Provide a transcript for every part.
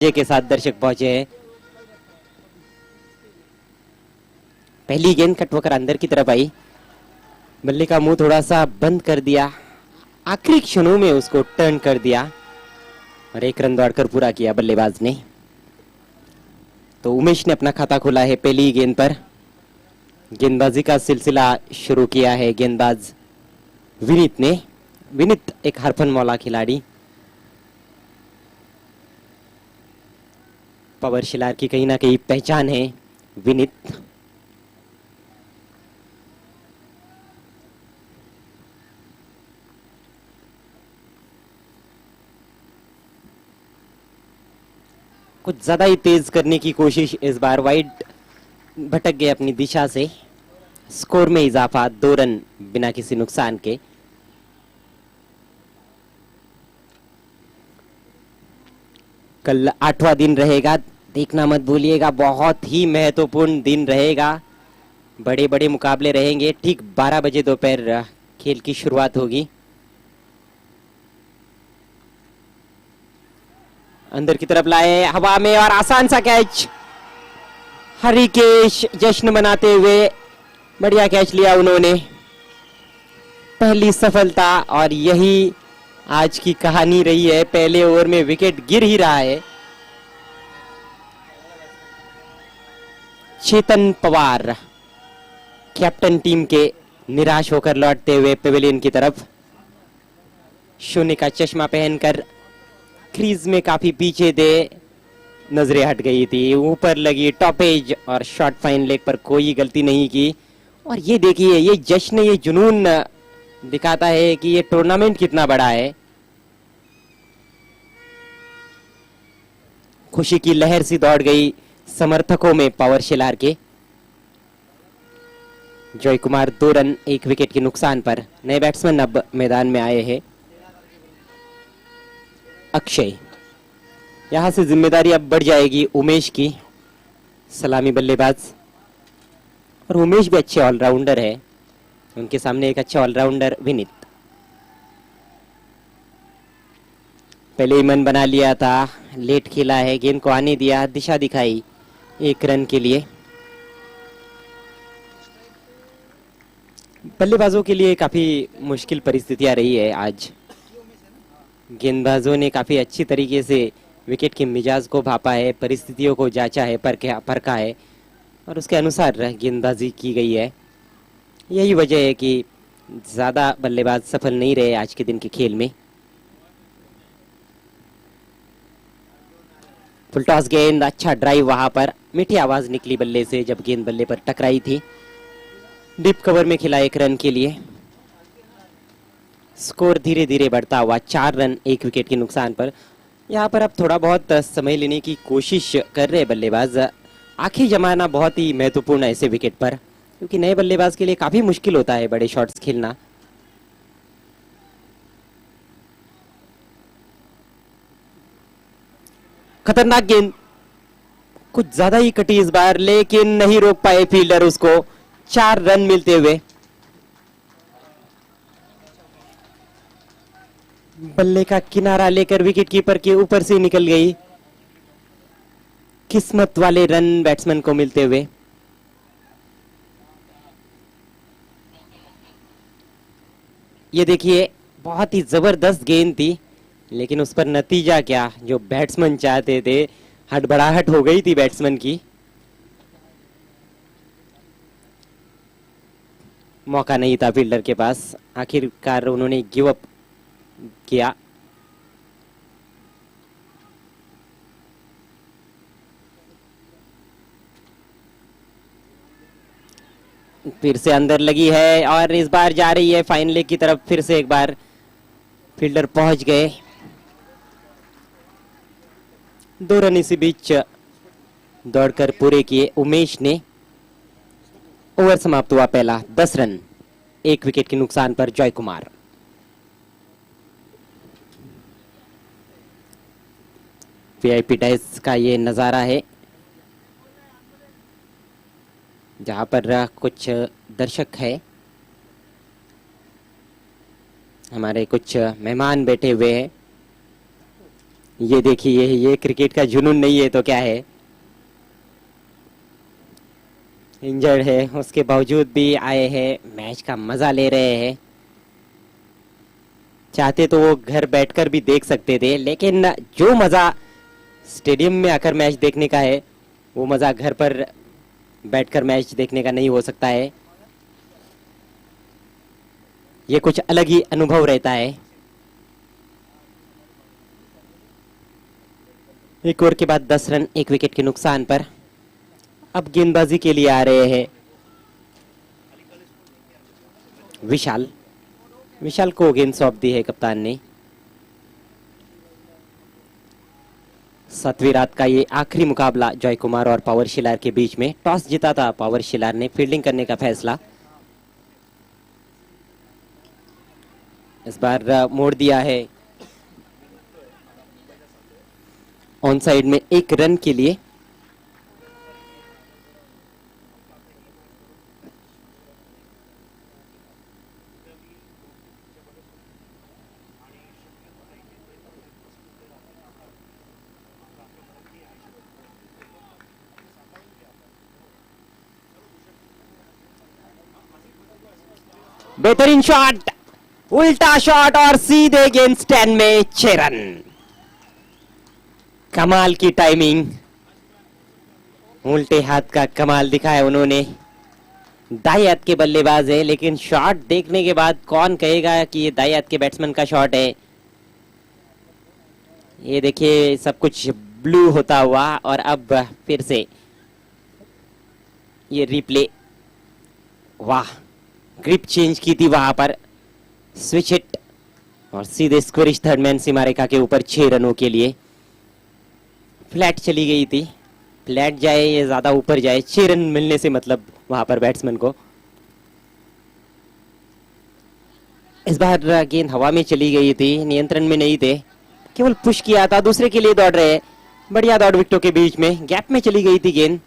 के साथ दर्शक पहुंचे हैं। पहली गेंद कट होकर अंदर की तरफ आई, बल्ले का मुंह थोड़ा सा बंद कर दिया, आखिरी क्षणों में उसको टर्न कर दिया और एक रन दौड़कर पूरा किया बल्लेबाज ने। तो उमेश ने अपना खाता खोला है पहली गेंद पर। गेंदबाजी का सिलसिला शुरू किया है गेंदबाज विनीत ने। विनीत एक हरफन मौला खिलाड़ी, पावर शिलार की कहीं ना कहीं पहचान है विनीत। कुछ ज्यादा ही तेज करने की कोशिश, इस बार वाइड भटक गए अपनी दिशा से। स्कोर में इजाफा, 2 रन बिना किसी नुकसान के। कल 8वां दिन रहेगा, देखना मत भूलिएगा, बहुत ही महत्वपूर्ण दिन रहेगा। बड़े बड़े मुकाबले रहेंगे। ठीक 12 बजे दोपहर खेल की शुरुआत होगी। अंदर की तरफ लाए हवा में और आसान सा कैच। हरिकेश जश्न मनाते हुए बढ़िया कैच लिया उन्होंने। पहली सफलता और यही आज की कहानी रही है। पहले ओवर में विकेट गिर ही रहा है। चेतन पवार कैप्टन टीम के निराश होकर लौटते हुए पेविलियन की तरफ। शून्य का चश्मा पहनकर क्रीज में काफी पीछे थे, नजरें हट गई थी। ऊपर लगी टॉपेज और शॉर्ट फाइन लेग पर कोई गलती नहीं की। और ये देखिए, ये जश्न, ये जुनून दिखाता है कि ये टूर्नामेंट कितना बड़ा है। खुशी की लहर सी दौड़ गई समर्थकों में पावर शिलार के। जॉय कुमार 2 रन 1 विकेट के नुकसान पर। नए बैट्समैन अब मैदान में आए हैं। अक्षय, यहां से जिम्मेदारी अब बढ़ जाएगी उमेश की, सलामी बल्लेबाज। और उमेश भी अच्छे ऑलराउंडर है, उनके सामने एक अच्छा ऑलराउंडर विनीत। पहले ही मन बना लिया था, लेट खेला है, गेंद को आने दिया, दिशा दिखाई 1 रन के लिए। बल्लेबाजों के लिए काफी मुश्किल परिस्थितियां रही है आज। गेंदबाजों ने काफी अच्छी तरीके से विकेट के मिजाज को भापा है, परिस्थितियों को जांचा है, परखा है और उसके अनुसार गेंदबाजी की गई है। यही वजह है कि ज्यादा बल्लेबाज सफल नहीं रहे आज के दिन के खेल में। फुल टॉस गेंद, अच्छा ड्राइव, वहां पर मीठी आवाज निकली बल्ले से जब गेंद बल्ले पर टकराई थी। डीप कवर में खिला 1 रन के लिए। स्कोर धीरे धीरे बढ़ता हुआ 4 रन 1 विकेट के नुकसान पर। यहाँ पर अब थोड़ा बहुत समय लेने की कोशिश कर रहे बल्लेबाज। आखिर जमाना बहुत ही महत्वपूर्ण है ऐसे विकेट पर, क्योंकि नए बल्लेबाज के लिए काफी मुश्किल होता है बड़े शॉट्स खेलना। खतरनाक गेंद, कुछ ज्यादा ही कटी इस बार, लेकिन नहीं रोक पाए फील्डर उसको। 4 रन मिलते हुए। बल्ले का किनारा लेकर विकेट कीपर के ऊपर से निकल गई। किस्मत वाले रन बैट्समैन को मिलते हुए। ये देखिए, बहुत ही जबरदस्त गेंद थी, लेकिन उस पर नतीजा क्या जो बैट्समैन चाहते थे। हड़बड़ाहट हो गई थी बैट्समैन की। मौका नहीं था फील्डर के पास, आखिरकार उन्होंने गिव अप किया। फिर से अंदर लगी है और इस बार जा रही है फाइन लेग की तरफ। फिर से एक बार फील्डर पहुंच गए। 2 रन इसी बीच दौड़कर पूरे किए उमेश ने। ओवर समाप्त हुआ पहला। 10 रन 1 विकेट के नुकसान पर जॉय कुमार। वीआईपी टाइस का ये नजारा है, जहां पर कुछ दर्शक है, हमारे कुछ मेहमान बैठे हुए हैं। ये देखिए, ये क्रिकेट का जुनून नहीं है तो क्या है। इंजर्ड है उसके बावजूद भी आए हैं, मैच का मजा ले रहे हैं। चाहते तो वो घर बैठकर भी देख सकते थे, लेकिन जो मजा स्टेडियम में आकर मैच देखने का है, वो मजा घर पर बैठकर मैच देखने का नहीं हो सकता है। ये कुछ अलग ही अनुभव रहता है। एक ओवर के बाद 10 रन, 1 विकेट के नुकसान पर। अब गेंदबाजी के लिए आ रहे हैं विशाल। विशाल को गेंद सौंप दी है कप्तान ने। 7वीं रात का ये आखिरी मुकाबला जॉय कुमार और पावर शिलार के बीच में। टॉस जीता था पावर शिलार ने, फील्डिंग करने का फैसला इस बार मोड़ दिया है ऑन साइड में 1 रन के लिए। बेहतरीन शॉट, उल्टा शॉट और सीधे गेंद स्टैंड में 6 रन। कमाल की टाइमिंग, उल्टे हाथ का कमाल दिखाया उन्होंने। दाई हाथ के बल्लेबाज है, लेकिन शॉट देखने के बाद कौन कहेगा कि ये दाई हाथ के बैट्समैन का शॉट है। ये देखिए सब कुछ ब्लू होता हुआ, और अब फिर से ये रिप्ले। वाह, ग्रिप चेंज की थी वहां पर, स्विच हिट और सीधे स्कोरिश थर्ड मैन सीमा रेखा के ऊपर 6 रनों के लिए। फ्लैट चली गई थी, फ्लैट जाए या ज्यादा ऊपर जाए, 6 रन मिलने से मतलब वहां पर बैट्समैन को। इस बार गेंद हवा में चली गई थी, नियंत्रण में नहीं थे, केवल पुश किया था, दूसरे के लिए दौड़ रहे। बढ़िया दौड़ विकेटों के बीच में, गैप में चली गई थी गेंद,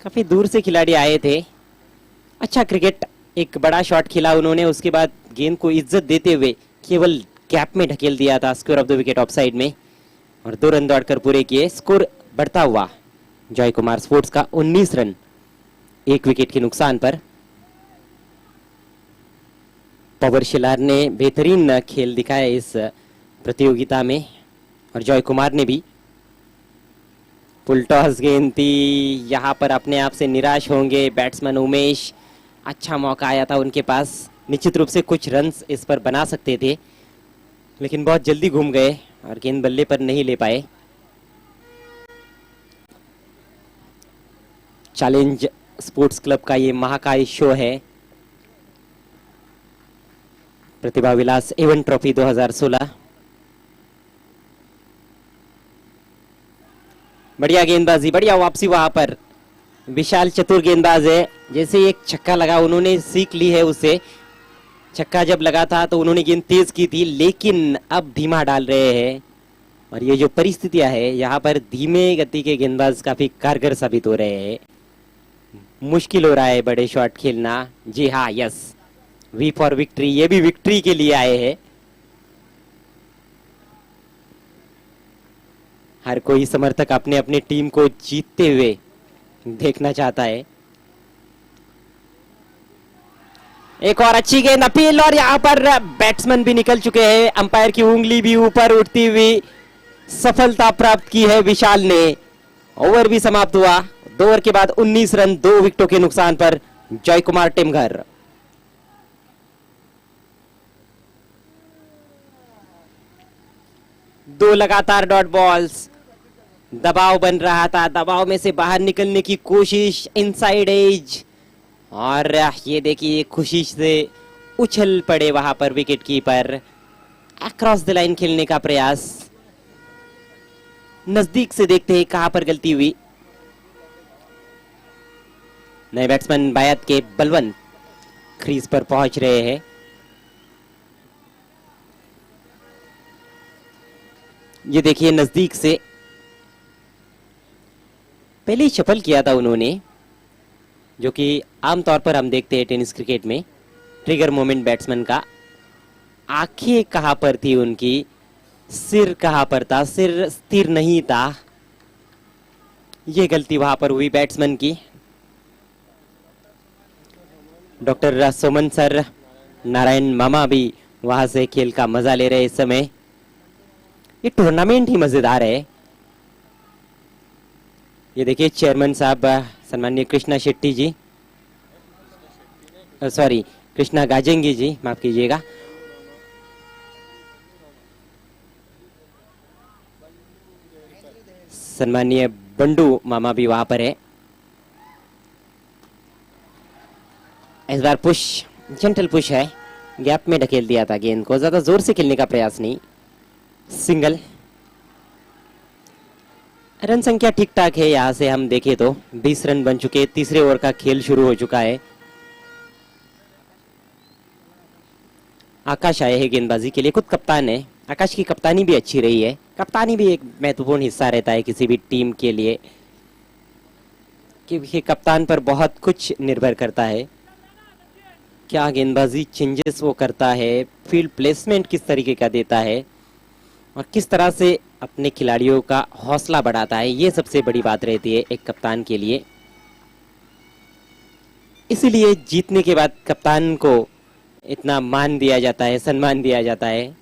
काफी दूर से खिलाड़ी आए थे। अच्छा क्रिकेट, एक बड़ा शॉट खेला उन्होंने, उसके बाद गेंद को इज्जत देते हुए केवल गैप में ढकेल दिया था score of the wicket of side में, और 2 रन दौड़कर पूरे किए। स्कोर बढ़ता हुआ जॉय कुमार स्पोर्ट्स का 19 रन, 1 विकेट के नुकसान पर। पावर शिलार ने बेहतरीन खेल दिखाया इस प्रतियोगिता में, और जॉय कुमार ने भी। फुल टॉस गेंद थी, यहां पर अपने आप से निराश होंगे बैट्समैन उमेश। अच्छा मौका आया था उनके पास, निश्चित रूप से कुछ रन्स इस पर बना सकते थे, लेकिन बहुत जल्दी घूम गए और गेंद बल्ले पर नहीं ले पाए। चैलेंज स्पोर्ट्स क्लब का ये महाकाय शो है, प्रतिभा विलास एवन ट्रॉफी 2016। बढ़िया गेंदबाजी, बढ़िया वापसी वहां पर। विशाल चतुर गेंदबाज है, जैसे एक छक्का लगा उन्होंने सीख ली है उससे। छक्का जब लगा था तो उन्होंने गेंद तेज की थी, लेकिन अब धीमा डाल रहे हैं, और ये जो परिस्थितियां है यहाँ पर धीमे गति के गेंदबाज काफी कारगर साबित हो रहे हैं। मुश्किल हो रहा है बड़े शॉट खेलना। जी हाँ, यस, वी फॉर विक्ट्री, ये भी विक्ट्री के लिए आए हैं। हर कोई समर्थक अपने अपने टीम को जीतते हुए देखना चाहता है। एक और अच्छी गेंद अपील, और यहाँ पर बैट्समैन भी निकल चुके हैं, अंपायर की उंगली भी ऊपर उठती हुई सफलता प्राप्त की है विशाल ने। ओवर भी समाप्त हुआ, 2 ओवर के बाद 19 रन, 2 विकेटों के नुकसान पर जॉय कुमार टिमघर। दो लगातार डॉट बॉल्स, दबाव बन रहा था, दबाव में से बाहर निकलने की कोशिश, इनसाइड एज, और ये देखिए खुशी से उछल पड़े वहां पर wicket keeper. Across the line खेलने का प्रयास, नजदीक से देखते हैं कहां पर गलती हुई। नए बैट्समैन बायत के बलवंत क्रीज पर पहुंच रहे हैं। ये देखिए नजदीक से पहले ही शफल किया था उन्होंने, जो कि आमतौर पर हम देखते हैं टेनिस क्रिकेट में, ट्रिगर मोमेंट बैट्समैन का। आंखें कहां पर थी उनकी, सिर कहां पर था, सिर स्थिर नहीं था। ये गलती वहां पर हुई बैट्समैन की। डॉक्टर सोमन सर, नारायण मामा भी वहां से खेल का मजा ले रहे इस समय। ये टूर्नामेंट ही मजेदार है। ये देखिए चेयरमैन साहब सम्माननीय कृष्णा शेट्टी जी, सॉरी कृष्णा गाजेंगी जी, माफ कीजिएगा। सम्माननीय बंडू मामा भी वहां पर है। इस बार पुश, जेंटल पुश है, गैप में ढकेल दिया था गेंद को, ज्यादा जोर से खेलने का प्रयास नहीं। सिंगल। रन संख्या ठीक ठाक है, यहां से हम देखें तो 20 रन बन चुके, तीसरे ओवर का खेल शुरू हो चुका है। आकाश आए हैं गेंदबाजी के लिए, खुद कप्तान है। आकाश की कप्तानी भी अच्छी रही है। कप्तानी भी एक महत्वपूर्ण हिस्सा रहता है किसी भी टीम के लिए, क्योंकि कप्तान पर बहुत कुछ निर्भर करता है। क्या गेंदबाजी चेंजेस वो करता है, फील्ड प्लेसमेंट किस तरीके का देता है, और किस तरह से अपने खिलाड़ियों का हौसला बढ़ाता है, ये सबसे बड़ी बात रहती है एक कप्तान के लिए। इसीलिए जीतने के बाद कप्तान को इतना मान दिया जाता है, सम्मान दिया जाता है।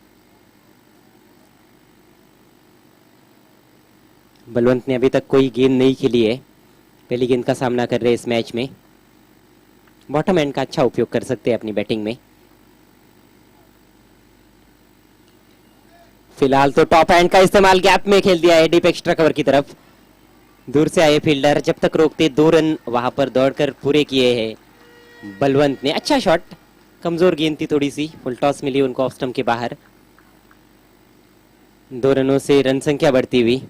बलवंत ने अभी तक कोई गेंद नहीं खेली है, पहली गेंद का सामना कर रहे इस मैच में। बॉटम एंड का अच्छा उपयोग कर सकते हैं अपनी बैटिंग में। फिलहाल तो टॉप एंड का इस्तेमाल गैप में खेल दिया है, डीप एक्स्ट्रा कवर की तरफ। दूर से आए फील्डर जब तक रोकते 2 रन वहां पर दौड़कर पूरे किए हैं बलवंत ने। अच्छा शॉट, कमजोर गेंद थी थोड़ी सी, फुल टॉस मिली उनको ऑफ स्टंप के बाहर। 2 रनों से रन संख्या बढ़ती हुई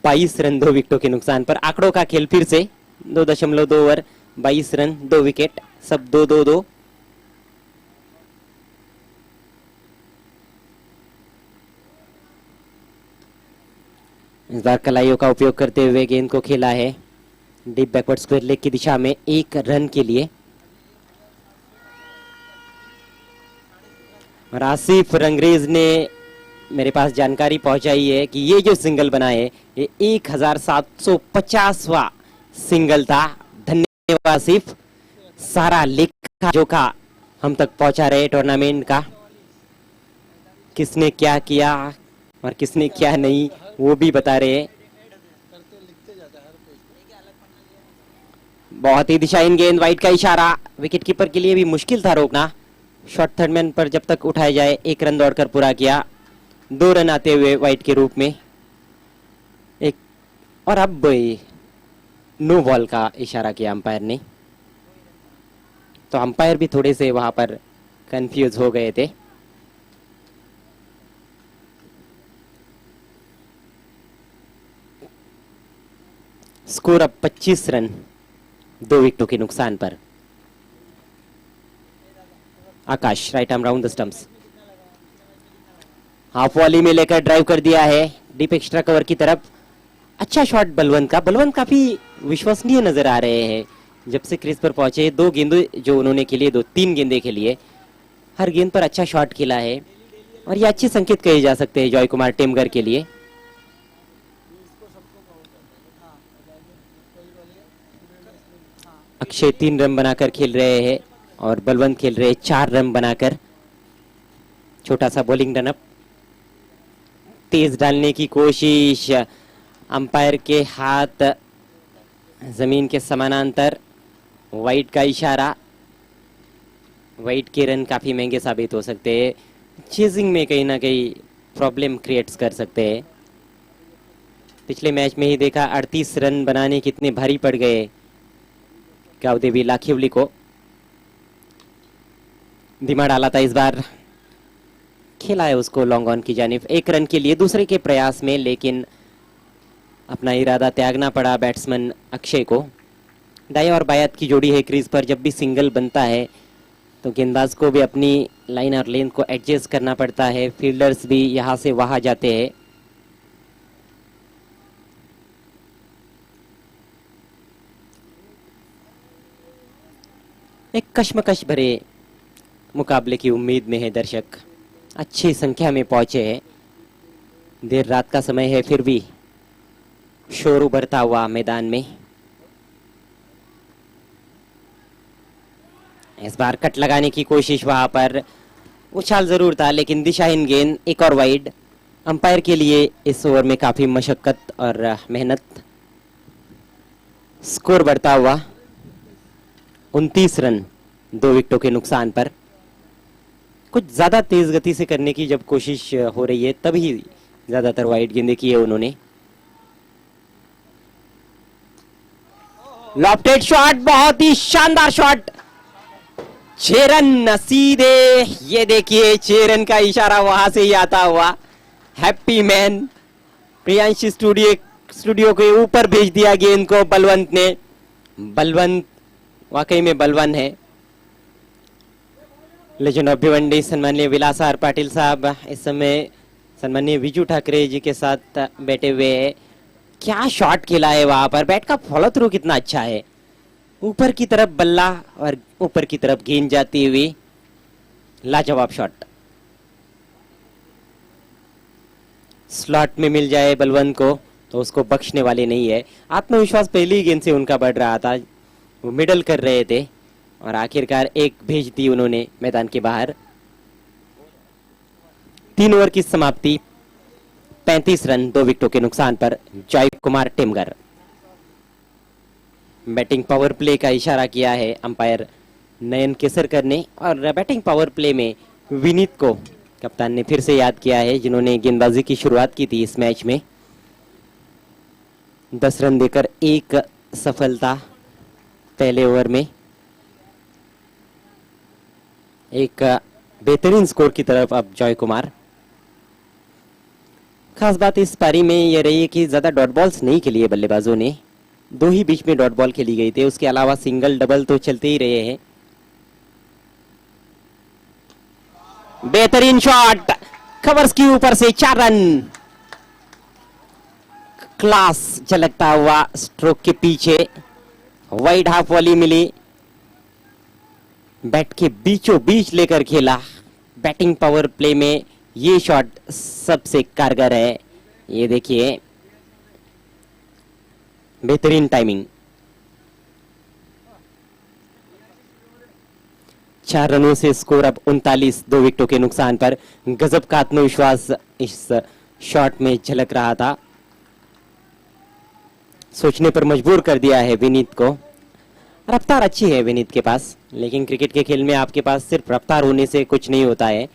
22 रन 2 विकेटों के नुकसान पर। आंकड़ों का खेल फिर से, 2.2 ओवर 22 रन 2 विकेट, सब 2-2-2। इस बार कलाइयों का उपयोग करते हुए गेंद को खेला है डीप बैकवर्ड स्क्वायर लेग की दिशा में 1 रन के लिए। और आसिफ रंगरेज ने मेरे पास जानकारी पहुंचाई है कि ये जो सिंगल बना है ये 1750वां सिंगल था। धन्यवाद आसिफ, सारा लेखा जोखा हम तक पहुंचा रहे टूर्नामेंट का, किसने क्या किया और किसने क्या नहीं वो भी बता रहे हैं। बहुत ही दिशाहीन गेंद, वाइड का इशारा, विकेट कीपर के लिए भी मुश्किल था रोकना। शॉर्ट थर्ड मैन पर जब तक उठाया जाए, 1 रन दौड़कर पूरा किया, 2 रन आते हुए वाइड के रूप में। एक और अब नो बॉल का इशारा किया अंपायर ने, तो अंपायर भी थोड़े से वहां पर कंफ्यूज हो गए थे। स्कोर अब 25 रन 2 विकेटों के नुकसान पर। Akash right arm round the stumps, half volley में लेकर ड्राइव कर दिया है डीप एक्स्ट्रा कवर की तरफ। अच्छा शॉट बलवंत का, बलवंत काफी विश्वसनीय नजर आ रहे हैं जब से क्रीज पर पहुंचे। 2 गेंदे जो उन्होंने खेली, 3 गेंदे खेली, हर गेंद पर अच्छा शॉट खेला है, और ये अच्छे संकेत कहे जा सकते हैं जॉय कुमार टेमगर के लिए। अक्षय 3 रन बनाकर खेल रहे हैं और बलवंत खेल रहे हैं 4 रन बनाकर। छोटा सा बॉलिंग रनअप, तेज डालने की कोशिश, अंपायर के हाथ जमीन के समानांतर, वाइड का इशारा। वाइड के रन काफी महंगे साबित हो सकते हैं, चेजिंग में कहीं ना कहीं प्रॉब्लम क्रिएट्स कर सकते हैं। पिछले मैच में ही देखा 38 रन बनाने कितने भारी पड़ गए गावदेवी लाखिवली को। धीमा डाला था, इस बार खेला है उसको लॉन्ग ऑन की जानिब 1 रन के लिए दूसरे के प्रयास में, लेकिन अपना इरादा त्यागना पड़ा बैट्समैन अक्षय को। दाएं और बायात की जोड़ी है क्रीज पर, जब भी सिंगल बनता है तो गेंदबाज को भी अपनी लाइन और लेंथ को एडजस्ट करना पड़ता है, फील्डर्स भी यहां से वहां जाते हैं। एक कश्मकश भरे मुकाबले की उम्मीद में है दर्शक। अच्छी संख्या में पहुंचे हैं। देर रात का समय है फिर भी शोर उभरता हुआ मैदान में। इस बार कट लगाने की कोशिश, वहां पर उछाल जरूर था लेकिन दिशाहीन गेंद, एक और वाइड। अंपायर के लिए इस ओवर में काफी मशक्कत और मेहनत। स्कोर बढ़ता हुआ 29 रन 2 विकेटों के नुकसान पर। कुछ ज्यादा तेज गति से करने की जब कोशिश हो रही है तभी ज्यादातर वाइड गेंदें की है उन्होंने। लॉफ्टेड शॉट, बहुत ही शानदार शॉट। 6 रन सीधे, ये देखिए 6 रन का इशारा वहां से ही आता हुआ। हैप्पी मैन प्रियांश स्टूडियो के ऊपर भेज दिया गेंद को बलवंत ने। बलवंत वाकई में बलवान है। लेजेंड ऑफ भिवंडी सम्माननीय विलास आर पाटिल साहब इस समय सम्माननीय विजू ठाकरे जी के साथ बैठे हुए हैं। क्या शॉट खेला है वहां पर, बैट का फॉलो थ्रू कितना अच्छा है। ऊपर की तरफ बल्ला और ऊपर की तरफ गेंद जाती हुई, लाजवाब शॉट। स्लॉट में मिल जाए बलवंत को तो उसको बख्शने वाले नहीं है। आत्मविश्वास पहली गेंद से उनका बढ़ रहा था, वो मिडल कर रहे थे और आखिरकार एक भेज दी उन्होंने मैदान के बाहर। 3 ओवर की समाप्ति, 35 रन 2 विकेटों के नुकसान पर। जय Kumar Temghar. Batting power play का इशारा किया है अंपायर नयन केसरकर ने और बैटिंग पावर प्ले में विनीत को कप्तान ने फिर से याद किया है, जिन्होंने गेंदबाजी की शुरुआत की थी इस मैच में। 10 रन देकर एक सफलता पहले ओवर में। एक बेहतरीन स्कोर की तरफ अब जॉय कुमार। खास बात इस पारी में यह रही है कि ज्यादा डॉट बॉल्स नहीं खेली है बल्लेबाजों ने, 2 ही बीच में डॉट बॉल खेली गई थी, उसके अलावा सिंगल डबल तो चलते ही रहे हैं। बेहतरीन शॉट, कवर्स के ऊपर से 4 रन। क्लास झलकता हुआ स्ट्रोक के पीछे वाइड हाफ वॉली मिली, बैट के बीचों बीच लेकर खेला। बैटिंग पावर प्ले में ये शॉट सबसे कारगर है। ये देखिए बेहतरीन टाइमिंग। 4 रनों से स्कोर अब 39, 2 विकेटों के नुकसान पर। गजब का आत्मविश्वास इस शॉट में झलक रहा था, सोचने पर मजबूर कर दिया है विनीत को। रफ्तार अच्छी है विनीत के पास, लेकिन क्रिकेट के खेल में आपके पास सिर्फ रफ्तार होने से कुछ नहीं होता है।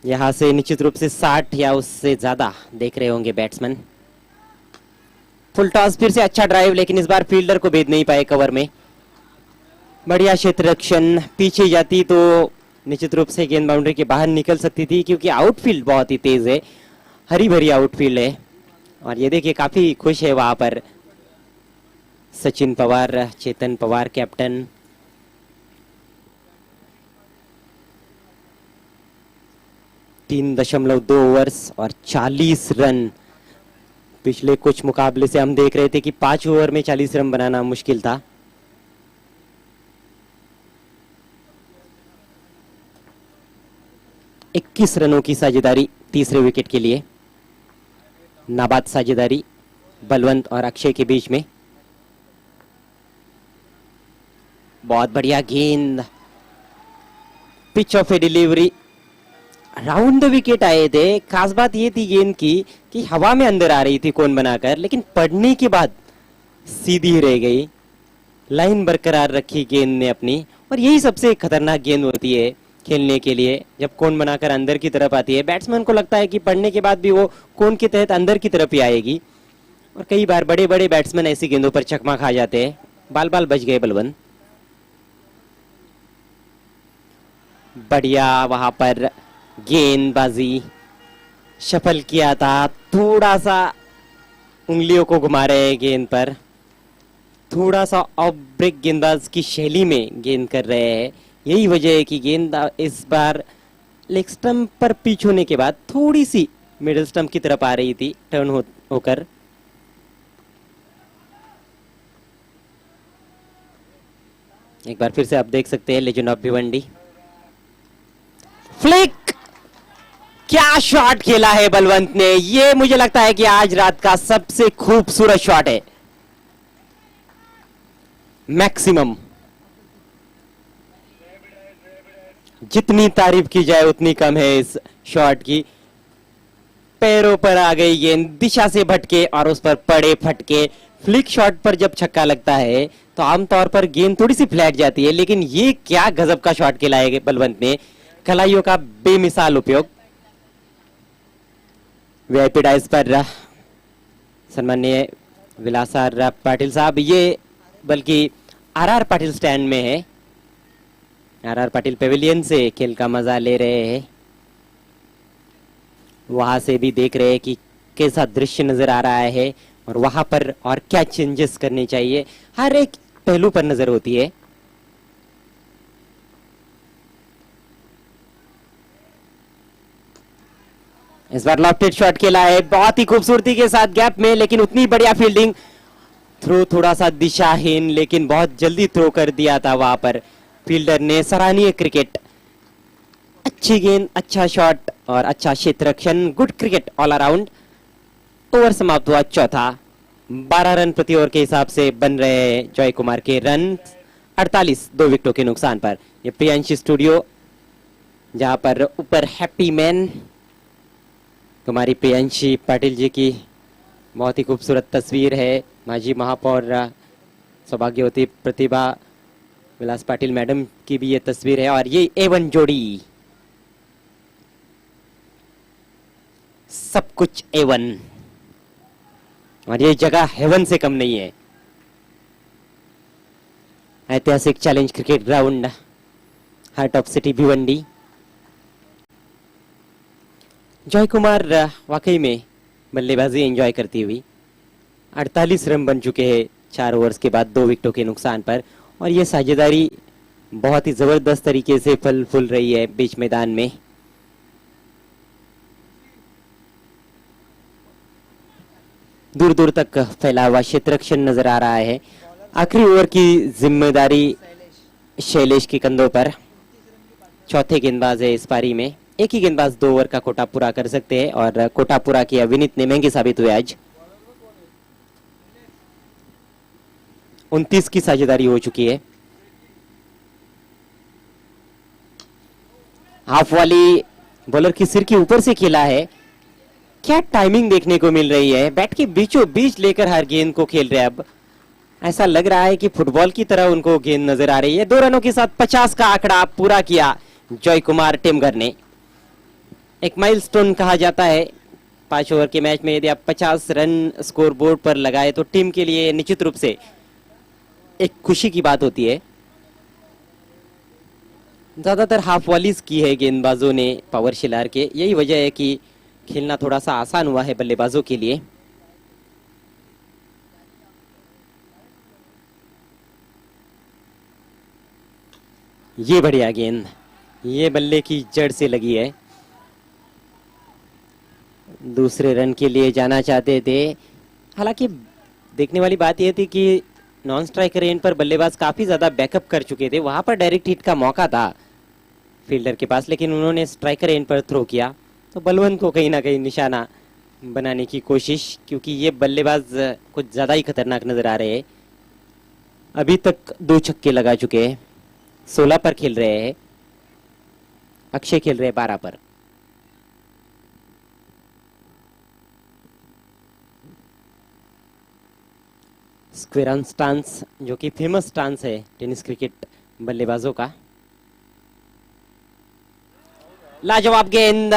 यहां से निश्चित रूप से 60 या उससे ज्यादा देख रहे होंगे बैट्समैन। फुल टॉस, फिर से अच्छा ड्राइव, लेकिन इस बार फील्डर को भेद नहीं पाए कवर में। बढ़िया क्षेत्र रक्षण, पीछे जाती तो निश्चित रूप से गेंद बाउंड्री के बाहर निकल सकती थी, क्योंकि आउटफील्ड बहुत ही तेज है, हरी भरी आउटफील्ड है। और ये देखिए काफी खुश है वहां पर सचिन पवार, चेतन पवार कैप्टन। तीन 3.2 ओवर्स और 40 रन। पिछले कुछ मुकाबले से हम देख रहे थे कि 5 ओवर में 40 रन बनाना मुश्किल था। इक्कीस रनों की साझेदारी तीसरे विकेट के लिए। नाबाद साझेदारी बलवंत और अक्षय के बीच में। बहुत बढ़िया गेंद, pitch of a delivery, round the wicket आए थे। खास बात ये थी गेंद की कि हवा में अंदर आ रही थी कोन बनाकर, लेकिन पड़ने के बाद सीधी रह गई। लाइन बरकरार रखी गेंद ने अपनी, और यही सबसे खतरनाक गेंद होती है खेलने के लिए, जब कोन बनाकर अंदर की तरफ आती है। बैट्समैन को लगता है कि पड़ने के बाद भी वो कोन के तहत अंदर की तरफ ही आएगी, और कई बार बड़े बड़े बैट्समैन ऐसी गेंदों पर चकमा खा जाते हैं। बाल बाल बच गए बलवंत। बढ़िया वहां पर गेंदबाजी, शफल किया था, थोड़ा सा उंगलियों को घुमा रहे हैं गेंद पर, थोड़ा सा ऑफ ब्रेक गेंदबाज की शैली में गेंद कर रहे हैं। यही वजह है कि गेंद इस बार लेग स्टंप पर पिच होने के बाद थोड़ी सी मिडिल स्टंप की तरफ आ रही थी टर्न होकर। एक बार फिर से आप देख सकते हैं लेजेंड ऑफ भिवंडी। फ्लिक, क्या शॉट खेला है बलवंत ने। ये मुझे लगता है कि आज रात का सबसे खूबसूरत शॉट है। मैक्सिमम, जितनी तारीफ की जाए उतनी कम है इस शॉट की। पैरों पर आ गई गेंद, दिशा से भटके और उस पर पड़े फटके। फ्लिक शॉट पर जब छक्का लगता है तो आमतौर पर गेंद थोड़ी सी फ्लैट जाती है, लेकिन ये क्या गजब का शॉट खेला है बलवंत ने। खलाइयों का बेमिसाल उपयोग। वीआईपी डाइस पर सम्माननीय विलासार पाटिल साहब, ये बल्कि आरआर पाटिल स्टैंड में है। आरआर पाटिल पेविलियन से खेल का मजा ले रहे हैं। वहां से भी देख रहे हैं कि कैसा दृश्य नजर आ रहा है और वहां पर और क्या चेंजेस करने चाहिए। हर एक पहलू पर नजर होती है। इस बार लॉफ्टेड शॉट खेला है बहुत ही खूबसूरती के साथ गैप में, लेकिन उतनी बढ़िया फील्डिंग। थ्रो थोड़ा सा दिशाहीन, लेकिन बहुत जल्दी थ्रो कर दिया था वहां पर फील्डर ने। सराहनीय क्रिकेट, अच्छी गेंद, अच्छा शॉट और अच्छा क्षेत्ररक्षण। Good cricket all around. Over समाप्त हुआ चौथा। 12 रन प्रति ओवर के हिसाब से बन रहे हैं जॉय कुमार के रन। 48, 2 विकेटों के नुकसान पर। ये प्रियांशी स्टूडियो, जहां पर ऊपर हैप्पी मैन कुमारी प्रियांशी पाटिल जी की बहुत ही खूबसूरत तस्वीर है। माजी महापौर सौभाग्यवती प्रतिभा विलास पाटिल मैडम की भी ये तस्वीर है। और ये A1 जोड़ी, सब कुछ A1, और ये जगह हेवन से कम नहीं है। ऐतिहासिक challenge cricket ground, heart of city Bhiwandi. Joy Kumar वाकई में बल्लेबाजी एंजॉय करती हुई। 48 रन बन चुके हैं 4 ओवर्स के बाद 2 विकेटों के नुकसान पर। और ये साझेदारी बहुत ही जबरदस्त तरीके से फल फूल रही है बीच मैदान में। दूर दूर तक फैला हुआ क्षेत्ररक्षण नजर आ रहा है। आखिरी ओवर की जिम्मेदारी शैलेश के कंधों पर। चौथे गेंदबाज है इस पारी में। एक ही गेंदबाज 2 ओवर का कोटा पूरा कर सकते हैं और कोटा पूरा किया विनीत ने महंगे साबित हुए आज। 29 की साझेदारी हो चुकी है। हाफ वाली बॉलर की सिर के ऊपर से खेला है। क्या टाइमिंग देखने को मिल रही है। बैट के बीचों बीच लेकर हर गेंद को खेल रहे हैं। अब ऐसा लग रहा है कि फुटबॉल की तरह उनको गेंद नजर आ रही है। 2 रनों के साथ 50 का आंकड़ा पूरा किया जॉय कुमार टेमगर ने। एक माइलस्टोन कहा जाता है 5 ओवर के मैच में। यदि आप 50 रन स्कोर बोर्ड पर लगाए तो टीम के लिए निश्चित रूप से एक खुशी की बात होती है। ज्यादातर हाफ वॉलीज की है गेंदबाजों ने पावर शिलार के। यही वजह है कि खेलना थोड़ा सा आसान हुआ है बल्लेबाजों के लिए। ये बढ़िया गेंद, ये बल्ले की जड़ से लगी है। दूसरे रन के लिए जाना चाहते थे। हालांकि देखने वाली बात यह थी कि नॉन स्ट्राइकर एंड पर बल्लेबाज काफी ज्यादा बैकअप कर चुके थे। वहां पर डायरेक्ट हिट का मौका था फील्डर के पास, लेकिन उन्होंने स्ट्राइकर एंड पर थ्रो किया तो बलवंत को कहीं ना कहीं निशाना बनाने की कोशिश, क्योंकि ये बल्लेबाज कुछ ज्यादा ही खतरनाक नजर आ रहे हैं। अभी तक 2 छक्के लगा चुके हैं। 16 पर खेल रहे हैं। अक्षय खेल रहे हैं 12 पर। स्क्वेयर ऑन स्टांस, जो कि फेमस स्टांस है टेनिस क्रिकेट बल्लेबाजों का। लाजवाब गेंद,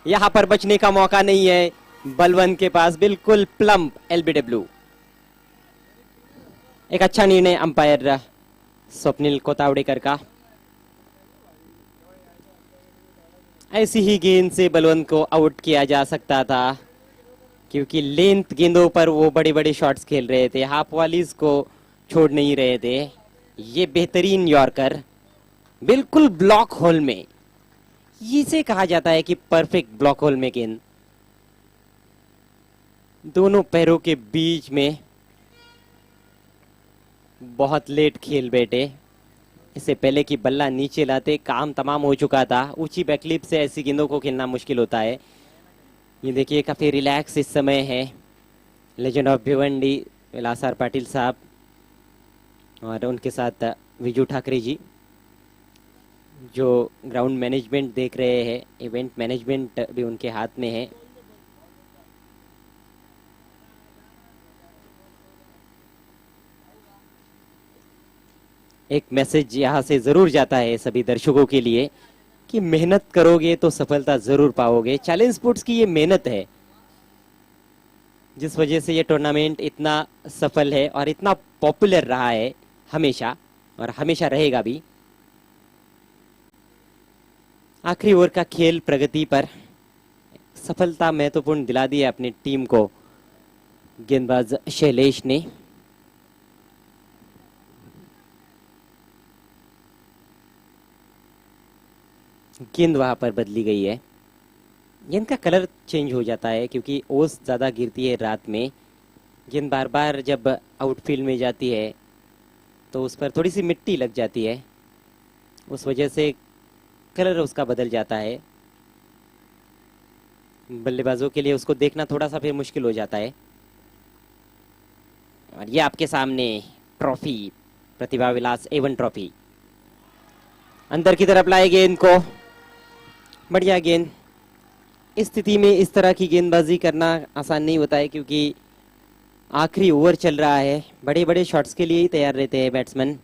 यहां पर बचने का मौका नहीं है बलवंत के पास। बिल्कुल प्लम्प एलबीडब्ल्यू। एक अच्छा निर्णय अंपायर स्वप्निल कोतावड़ेकर का। ऐसी ही गेंद से बलवंत को आउट किया जा सकता था, क्योंकि लेंथ गेंदों पर वो बड़े बड़े शॉट्स खेल रहे थे। हाफ वालीज को छोड़ नहीं रहे थे। ये बेहतरीन यॉर्कर बिल्कुल ब्लॉक होल में, इसे कहा जाता है कि परफेक्ट ब्लॉक होल में गेंद। दोनों पैरों के बीच में बहुत लेट खेल बैठे। इससे पहले कि बल्ला नीचे लाते काम तमाम हो चुका था। ऊंची बैकलिप से ऐसी गेंदों को खेलना मुश्किल होता है। ये देखिए काफी रिलैक्स इस समय है लेजेंड ऑफ भिवंडी विलासार पाटिल साहब और उनके साथ विजू ठाकरे जी जो ग्राउंड मैनेजमेंट देख रहे हैं। इवेंट मैनेजमेंट भी उनके हाथ में है। एक मैसेज यहाँ से जरूर जाता है सभी दर्शकों के लिए कि मेहनत करोगे तो सफलता जरूर पाओगे। चैलेंज स्पोर्ट्स की ये मेहनत है जिस वजह से ये टूर्नामेंट इतना सफल है और इतना पॉपुलर रहा है हमेशा और हमेशा रहेगा भी। आखिरी ओवर का खेल प्रगति पर सफलता महत्वपूर्ण दिला दी है अपनी टीम को गेंदबाज शैलेश ने। गेंद वहां पर बदली गई है। गेंद का कलर चेंज हो जाता है क्योंकि ओस ज्यादा गिरती है रात में। गेंद बार बार जब आउटफील्ड में जाती है तो उस पर थोड़ी सी मिट्टी लग जाती है, उस वजह से कलर उसका बदल जाता है। बल्लेबाजों के लिए उसको देखना थोड़ा सा फिर मुश्किल हो जाता है। और ये आपके सामने ट्रॉफी प्रतिभा विलास एवन ट्रॉफी अंदर की तरफ लाए गेंद को। बढ़िया गेंद। इस स्थिति में इस तरह की गेंदबाजी करना आसान नहीं होता है क्योंकि आखिरी ओवर चल रहा है। बड़े बड़े शॉट्स के लिए ही तैयार रहते हैं बैट्समैन।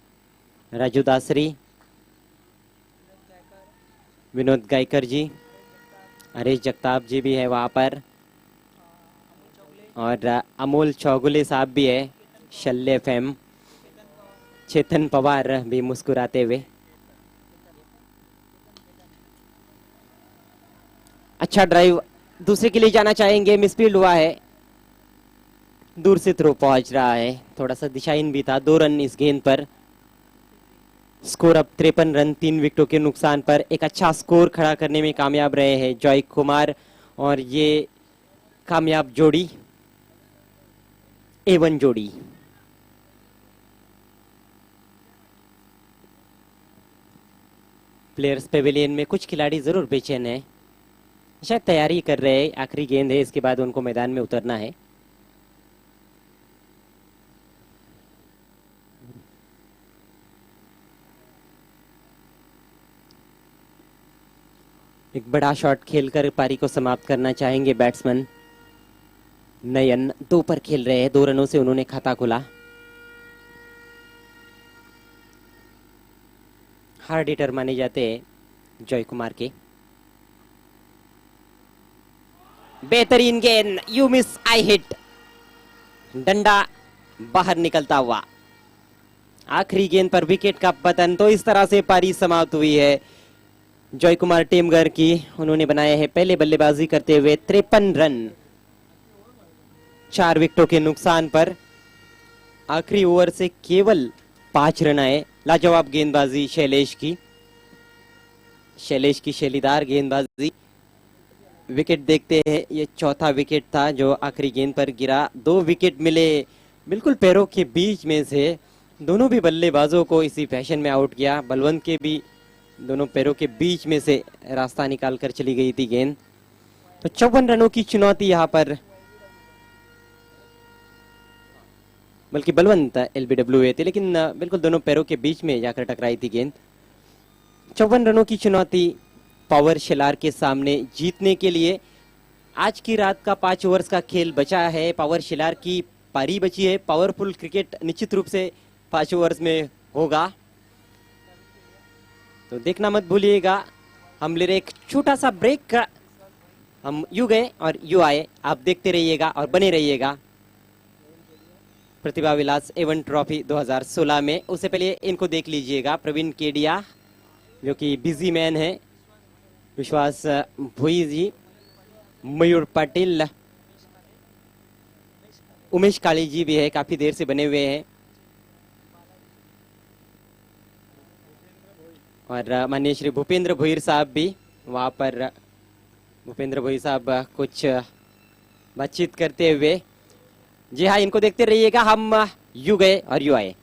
राजू दासरी, विनोद गायकर जी, हरीश जगताप जी भी है वहां पर और अमोल चौगुले साहब भी है। शल्य फेम, चेतन पवार भी मुस्कुराते हुए। अच्छा ड्राइव दूसरे के लिए जाना चाहेंगे। मिसफील्ड हुआ है, दूर से थ्रो पहुंच रहा है, थोड़ा सा दिशाहीन भी था। 2 रन इस गेंद पर। स्कोर अब 53 रन 3 विकेटों के नुकसान पर। एक अच्छा स्कोर खड़ा करने में कामयाब रहे हैं जॉय कुमार और ये कामयाब जोड़ी एवन जोड़ी। प्लेयर्स पेविलियन में कुछ खिलाड़ी जरूर बेचैन है, शायद तैयारी कर रहे हैं। आखिरी गेंद है, इसके बाद उनको मैदान में उतरना है। एक बड़ा शॉट खेलकर पारी को समाप्त करना चाहेंगे बैट्समैन नयन। 2 पर खेल रहे हैं, 2 रनों से उन्होंने खाता खोला। हार्ड हिटर माने जाते हैं जॉय कुमार के। बेहतरीन गेंद, यू मिस आई हिट। डंडा बाहर निकलता हुआ। आखिरी गेंद पर विकेट का पतन। तो इस तरह से पारी समाप्त हुई है जॉय कुमार टेमगर की। उन्होंने बनाए हैं पहले बल्लेबाजी करते हुए 53 रन 4 विकेटों के नुकसान पर। आखिरी ओवर से केवल 5 रन आए। लाजवाब गेंदबाजी शैलेश की शैलीदार गेंदबाजी। विकेट देखते हैं, ये चौथा विकेट था जो आखिरी गेंद पर गिरा। 2 विकेट मिले बिल्कुल पैरों के बीच में से। दोनों भी बल्लेबाजों को इसी फैशन में आउट किया। बलवंत के भी दोनों पैरों के बीच में से रास्ता निकाल कर चली गई थी गेंद। तो 54 रनों की चुनौती यहां पर, बल्कि बलवंत एलबीडब्ल्यू थे लेकिन बिल्कुल दोनों पैरों के बीच में जाकर टकराई थी गेंद। 54 रनों की चुनौती पावर शिलार के सामने जीतने के लिए। आज की रात का 5 ओवर्स का खेल बचा है। पावर शिलार की पारी बची है। पावरफुल क्रिकेट निश्चित रूप से 5 ओवर्स में होगा, तो देखना मत भूलिएगा। हम ले रहे एक छोटा सा ब्रेक का। हम यू गए और यू आए, आप देखते रहिएगा और बने रहिएगा प्रतिभा विलास एवन ट्रॉफी 2016 में। उससे पहले इनको देख लीजिएगा। प्रवीण केडिया जो कि बिजी मैन है, विश्वास भोई जी, मयूर पाटिल, उमेश काली जी भी है, काफी देर से बने हुए हैं। और माननीय श्री भूपेंद्र भोईर साहब भी वहां पर। भूपेंद्र भोईर साहब कुछ बातचीत करते हुए। जी हाँ, इनको देखते रहिएगा। हम यू गए और यू आए।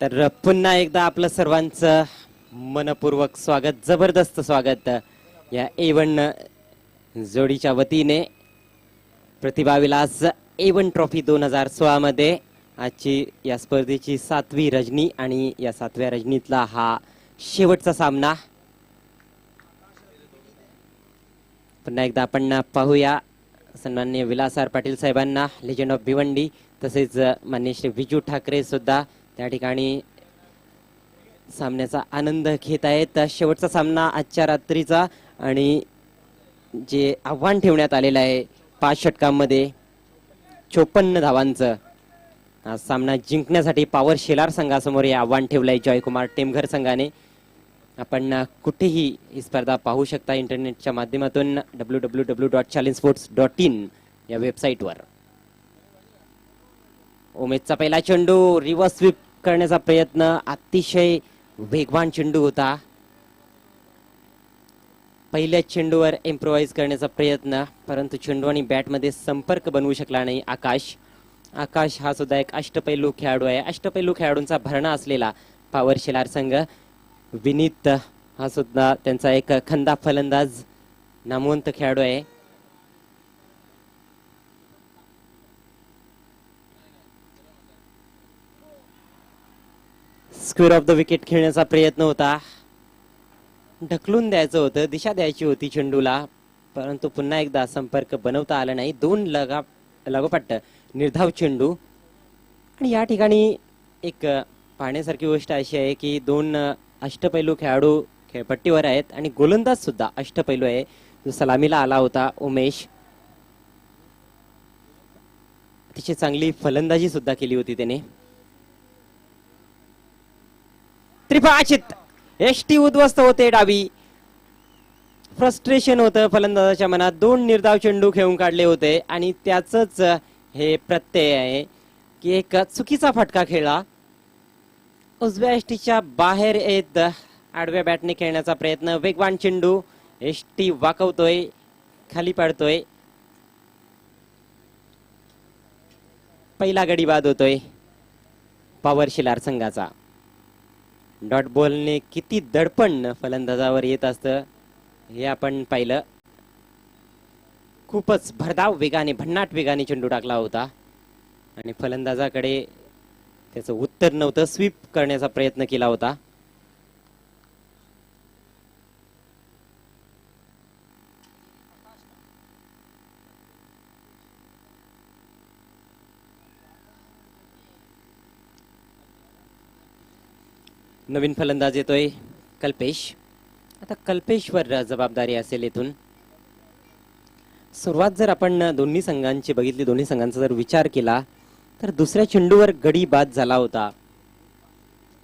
तर पुन्हा एकदा आपलं सर्वांचं मनपूर्वक स्वागत, जबरदस्त स्वागत या A1 जोडीच्या वतीने प्रतिभा विलास A1 ट्रॉफी 2016 मध्ये आजची या स्पर्धेची 7वी रजनी आणि या 7व्या रजनीतला हा शेवटचा सामना. पुन्हा एकदा आपण पाहूया सन्माननीय विलास आर पाटील साहेबांना, लेजंड ऑफ भिवंडी, तसेच माननीय श्री विजू ठाकरे सुद्धा त्या ठिकाणी सामन्याचा आनंद घेत आहेत. शेवटचा सामना आजच्या रात्रीचा आणि जे आव्हान ठेवण्यात आलेलं आहे 5 षटकांमध्ये 54 धावांचं, हा सामना जिंकण्यासाठी पॉवर शेलार संघासमोर हे आव्हान ठेवलंय जयकुमार टेमघर संघाने. आपण कुठेही ही स्पर्धा पाहू शकता इंटरनेटच्या माध्यमातून www.challengesports.in या वेबसाईटवर. उमेशचा पहिला चेंडू रिव्हर्स स्वीप करण्याचा प्रयत्न, अतिशय वेगवान चेंडू होता. पहिल्या चेंडूवर इम्प्रोवाइज करण्याचा प्रयत्न, परंतु चेंडू आणि बॅटमध्ये संपर्क बनवू शकला नाही आकाश. आकाश हा सुद्धा एक अष्टपैलू खेळाडू आहे. अष्टपैलू खेळाडूंचा भरणा असलेला पॉवर शेलार संघ. विनीत हा सुद्धा त्यांचा एक खंदा फलंदाज, नामवंत खेळाडू आहे. स्क्वेअर ऑफ द विकेट खेळण्याचा प्रयत्न होता, ढकलून द्यायचं होतं, दिशा द्यायची होती चेंडूला, परंतु पुन्हा एकदा संपर्क बनवता आला नाही. 2 लागोपाठ निर्धाव चेंडू. आणि या ठिकाणी एक पाहण्यासारखी गोष्ट अशी आहे की 2 अष्टपैलू खेळाडू खेळपट्टीवर आहेत आणि गोलंदाज सुद्धा अष्टपैलू आहे, जो सलामीला आला होता उमेश. अतिशय चांगली फलंदाजी सुद्धा केली होती त्याने. त्रिपाचित एसटी उद्ध्वस्त होते डावी. फ्रस्ट्रेशन होतं फलंदाजाच्या मनात. 2 निर्धाव चेंडू खेळून काढले होते आणि त्याचंच हे प्रत्यय आहे की एक चुकीचा फटका खेळला. उजव्या एसटीच्या बाहेर येत आडव्या बॅटने खेळण्याचा प्रयत्न, वेगवान चेंडू, एसटी वाकवतोय, खाली पडतोय. पहिला गडी बाद होतोय पॉवर शेलार संघाचा. डॉट बॉलने किती दडपण फलंदाजावर येत असतं हे आपण पाहिलं. खूपच भरधाव वेगाने, भन्नाट वेगाने चेंडू टाकला होता आणि फलंदाजाकडे त्याचं उत्तर नव्हतं. स्वीप करण्याचा प्रयत्न केला होता. नवीन फलंदाज येतोय कल्पेश. आता कल्पेशवर जबाबदारी असेल इथून. सुरुवात जर आपण दोन्ही संघांची बघितली, दोन्ही संघांचा जर विचार केला तर दुसऱ्या चेंडूवर गडी बाद झाला होता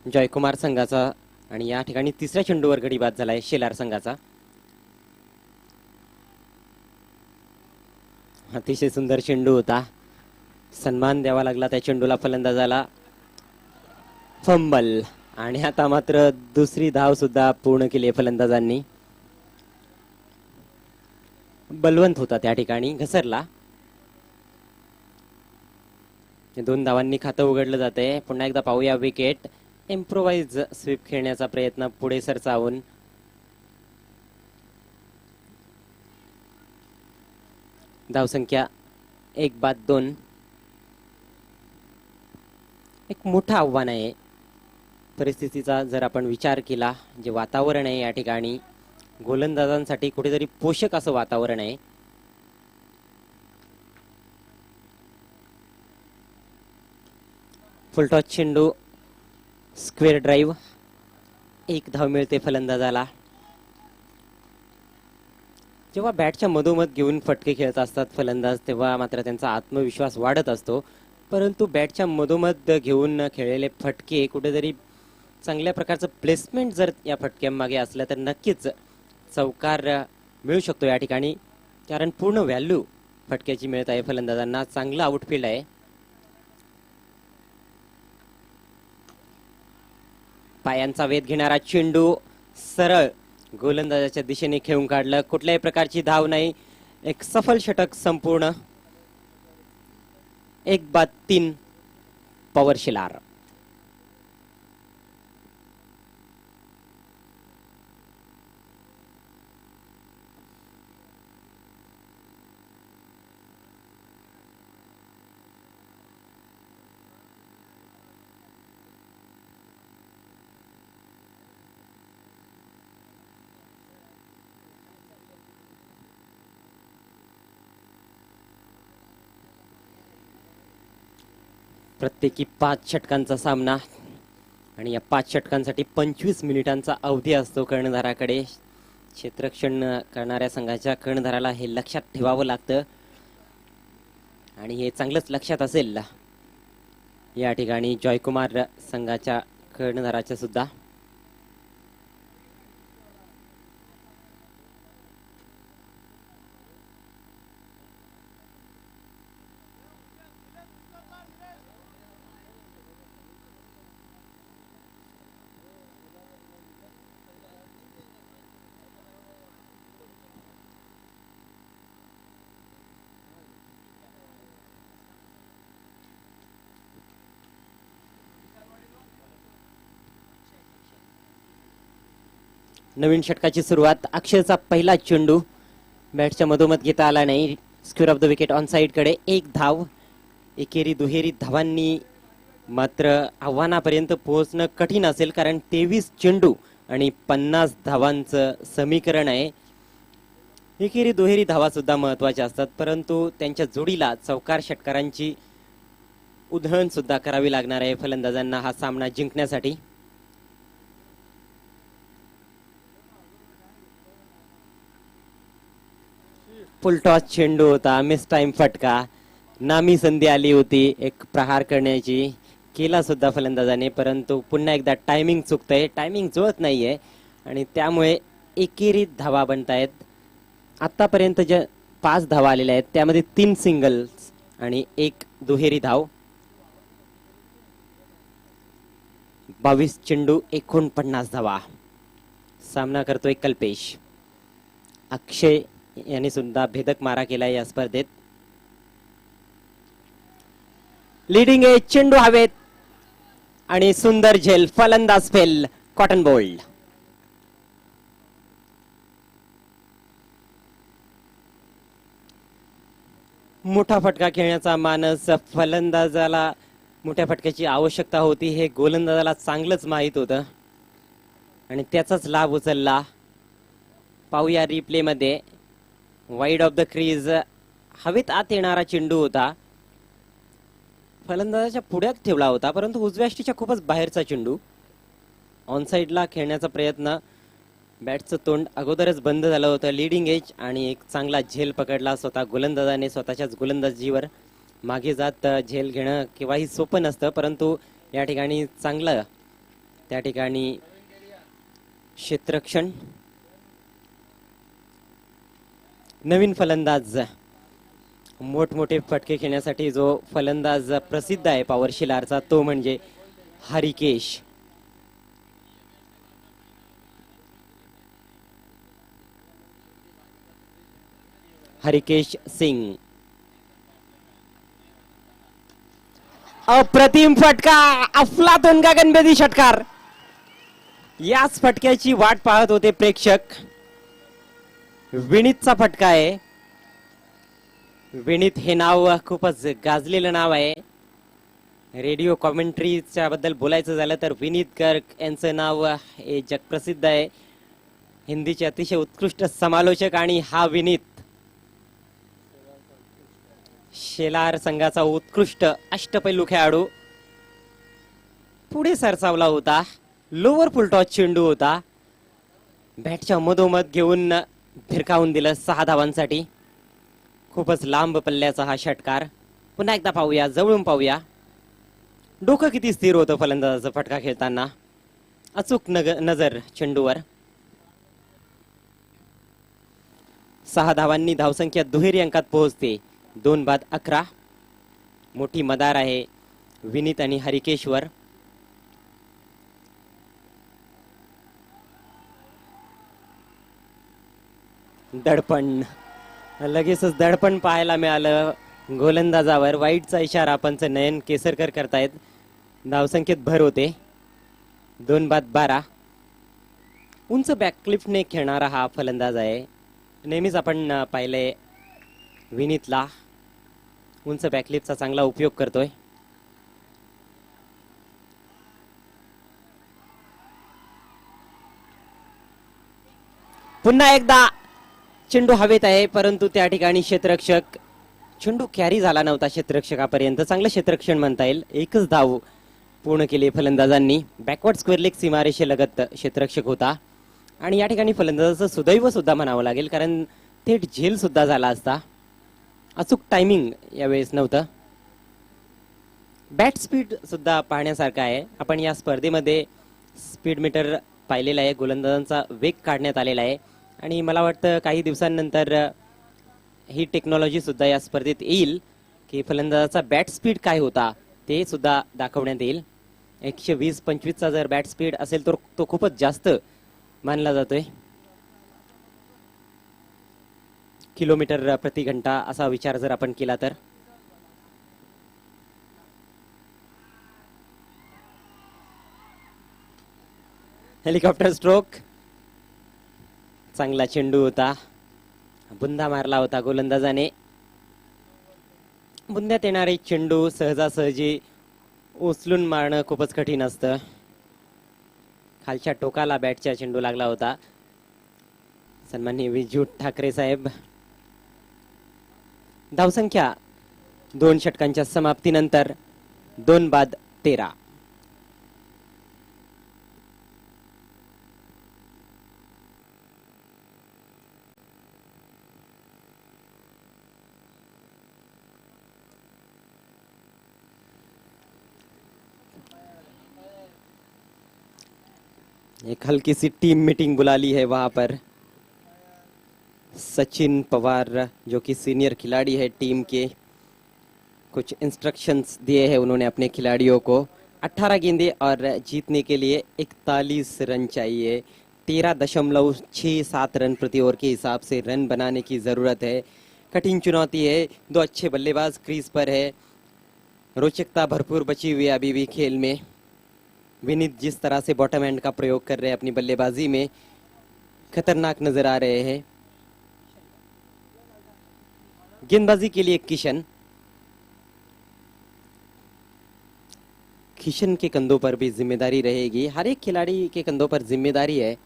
जयकुमार संघाचा आणि या ठिकाणी तिसऱ्या चेंडूवर गडी बाद झालाय शेलार संघाचा. अतिशय सुंदर चेंडू होता, सन्मान द्यावा लागला त्या चेंडूला फलंदाजाला. फंबल. आणि आता मात्र दुसरी धाव सुद्धा पूर्ण केली आहे फलंदाजांनी. बलवंत होता त्या ठिकाणी, घसरला. 2 धावांनी खातं उघडलं जाते. पुन्हा एकदा पाहूया विकेट. इम्प्रोवाइज स्वीप खेळण्याचा प्रयत्न पुढे सरसावून. धावसंख्या 1-2. एक मोठं आव्हान आहे परिस्थितीचा जर आपण विचार केला. जे वातावरण आहे या ठिकाणी गोलंदाजांसाठी कुठेतरी पोषक असं वातावरण आहे. फुलटॉस चेंडू, स्क्वेअर ड्राईव्ह, 1 धाव मिळते फलंदाजाला. जेव्हा बॅटच्या मधोमध घेऊन फटके खेळत असतात फलंदाज तेव्हा मात्र त्यांचा आत्मविश्वास वाढत असतो, परंतु बॅटच्या मधोमध घेऊन खेळलेले फटके कुठेतरी चांगल्या प्रकारचं प्लेसमेंट जर या फटक्यांमागे असलं तर नक्कीच चौकार मिळू शकतो या ठिकाणी, कारण पूर्ण व्हॅल्यू फटक्याची मिळत आहे फलंदाजांना. चांगलं आउटफील्ड आहे. पायांचा वेध घेणारा चेंडू सरळ गोलंदाजाच्या दिशेने खेळून काढलं. कुठल्याही प्रकारची धाव नाही. एक सफल षटक संपूर्ण. 1-3 पॉवर शेलार. प्रत्येकी 5 षटकांचा सामना आणि या 5 षटकांसाठी 25 मिनिटांचा अवधी असतो कर्णधाराकडे. क्षेत्ररक्षण करणाऱ्या संघाच्या कर्णधाराला हे लक्षात ठेवावं लागतं आणि हे चांगलंच लक्षात असेल या ठिकाणी जॉयकुमार संघाच्या कर्णधाराच्या सुद्धा. नवीन षटकाची सुरुवात. अक्षयचा पहिला चेंडू बॅटच्या मधोमध घेता आला नाही. Square of the wicket on side कडे. एक धाव. एकेरी दुहेरी धावांनी मात्र आव्हानापर्यंत पोहोचणं कठीण असेल, कारण 23 चेंडू आणि 50 धावांचं समीकरण आहे. एकेरी दुहेरी धावा सुद्धा महत्वाच्या असतात, परंतु त्यांच्या जोडीला चौकार षटकारांची उधळण सुद्धा करावी लागणार आहे फलंदाजांना हा सामना जिंकण्यासाठी. फुलटॉस चेंडू होता. मिस टाइम फटका. नामी संधी आली होती एक प्रहार करण्याची, केला सुद्धा फलंदाजाने, परंतु पुन्हा एकदा टायमिंग चुकतंय. टायमिंग जुळत नाहीये आणि त्यामुळे एकेरी धावा बनतायत. आतापर्यंत ज्या 5 धावा आलेल्या आहेत त्यामध्ये 3 सिंगल्स आणि 1 दुहेरी धाव. 22 चेंडू 49 धावा. सामना करतोय कल्पेश. अक्षय यांनी सुद्धा भेदक मारा केला या स्पर्धेत. Leading edge. चेंडू हवेत आणि सुंदर झेल. फलंदाज फेल. Cotton bold. मोठा फटका खेळण्याचा मानस फलंदाजाला मोठ्या फटक्याची आवश्यकता होती हे गोलंदाजाला चांगलंच माहित होतं आणि त्याचाच लाभ उचलला. पाहूया रिप्ले मध्ये. Wide of the crease. हवेत आत येणारा चेंडू होता. फलंदाजाच्या पुढ्यात ठेवला होता, परंतु उजव्या यष्टीच्या खूपच बाहेरचा चेंडू. ऑन साइडला खेळण्याचा प्रयत्न. बॅटचं तोंड अगोदरच बंद झालं होतं. लीडिंग एज आणि एक चांगला झेल पकडला स्वतः गोलंदाजाने. स्वतःच्याच गोलंदाजीवर मागे जात झेल घेणं केव्हाही सोपं नसतं, परंतु या ठिकाणी चांगलं त्या ठिकाणी क्षेत्ररक्षण. नवीन फलंदाज. मोठमोठे फटके खेळण्यासाठी जो फलंदाज प्रसिद्ध आहे पॉवर शिलारचा, तो म्हणजे हरिकेश. हरिकेश सिंग. अप्रतिम फटका. अफलातून गगनभेदी षटकार. याच फटक्याची वाट पाहत होते प्रेक्षक. विनीतचा फटका आहे. विनीत हे नाव खूपच गाजलेलं नाव आहे. रेडिओ कॉमेंट्रीच्या बद्दल बोलायचं झालं तर विनीत गर्ग यांचं नाव हे जगप्रसिद्ध आहे. हिंदीचे अतिशय उत्कृष्ट समालोचक आणि हा विनीत शेलार संघाचा उत्कृष्ट अष्टपैलू खेळाडू. पुढे सरसावला होता. लोअर फुलटॉस चेंडू होता. बॅटच्या मधोमध घेऊन फिरकावून दिलं 6 धावांसाठी. खूपच लांब पल्ल्याचा हा षटकार. पुन्हा एकदा पाहूया, जवळून पाहूया. डोकं किती स्थिर होतं फलंदाजाचं फटका खेळताना. अचूक नजर चेंडूवर. 6 धावांनी धावसंख्या दुहेरी अंकात पोहोचते. 2 बाद 11. मोठी मदार आहे विनीत आणि हरिकेशवर. दडपण. लगेचच दडपण पाहायला मिळालं गोलंदाजावर. वाईटचा इशारा पंच नयन केसरकर करतायत. धावसंख्येत भर होते. 2 बाद 12. उंच बॅकलिफ्टने खेळणारा हा फलंदाज आहे. नेहमीच आपण पाहिले विनीतला उंच बॅकलिफ्टचा चांगला उपयोग करतोय. पुन्हा एकदा चेंडू हवेत आहे, परंतु त्या ठिकाणी क्षेत्ररक्षक चेंडू कॅरी झाला नव्हता क्षेत्ररक्षकापर्यंत. चांगलं क्षेत्ररक्षण म्हणता येईल. एकच धाव पूर्ण केली फलंदाजांनी. बॅकवर्ड स्क्वेअर लेग सीमारेषेलगत क्षेत्ररक्षक होता आणि या ठिकाणी फलंदाजाचं सुदैव सुद्धा म्हणावं लागेल, कारण थेट झेल सुद्धा झाला असता. अचूक टायमिंग यावेळेस नव्हतं. बॅट स्पीड सुद्धा पाहण्यासारखं आहे. आपण या स्पर्धेमध्ये स्पीड मीटर पाहिलेला आहे. गोलंदाजांचा वेग काढण्यात आलेला आहे आणि मला वाटतं काही दिवसांनंतर ही टेक्नॉलॉजी सुद्धा या स्पर्धेत येईल की फलंदाजाचा बॅट स्पीड काय होता ते सुद्धा दाखवण्यात येईल. 120-125चा जर बॅट स्पीड असेल तर तो खूपच जास्त मानला जातोय. किलोमीटर प्रति घंटा असा विचार जर आपण केला तर. Helicopter stroke. चांगला चेंडू होता. बुंदा मारला होता गोलंदाजाने. बुंद्यात येणारे चेंडू सहजासहजी उचलून मारणं खूपच कठीण असतं. खालच्या टोकाला बॅटच्या चेंडू लागला होता. सन्माननीय विजू ठाकरे साहेब. धावसंख्या 2 षटकांच्या समाप्तीनंतर 2 बाद 13. एक हल्की सी टीम मीटिंग बुला ली है वहां पर. सचिन पवार जो कि सीनियर खिलाड़ी है टीम के, कुछ इंस्ट्रक्शंस दिए हैं उन्होंने अपने खिलाड़ियों को. 18 गेंदे और जीतने के लिए 41 रन चाहिए. 13.67 रन प्रति ओवर के हिसाब से रन बनाने की जरूरत है. कठिन चुनौती है. 2 अच्छे बल्लेबाज क्रीज पर है. रोचकता भरपूर बची हुई है अभी भी खेल में. विनीत जिस तरह से बॉटम एंड का प्रयोग कर रहे हैं अपनी बल्लेबाजी में, खतरनाक नजर आ रहे हैं. गेंदबाजी के लिए किशन के कंधों पर भी जिम्मेदारी रहेगी. हर एक खिलाड़ी के कंधों पर जिम्मेदारी है.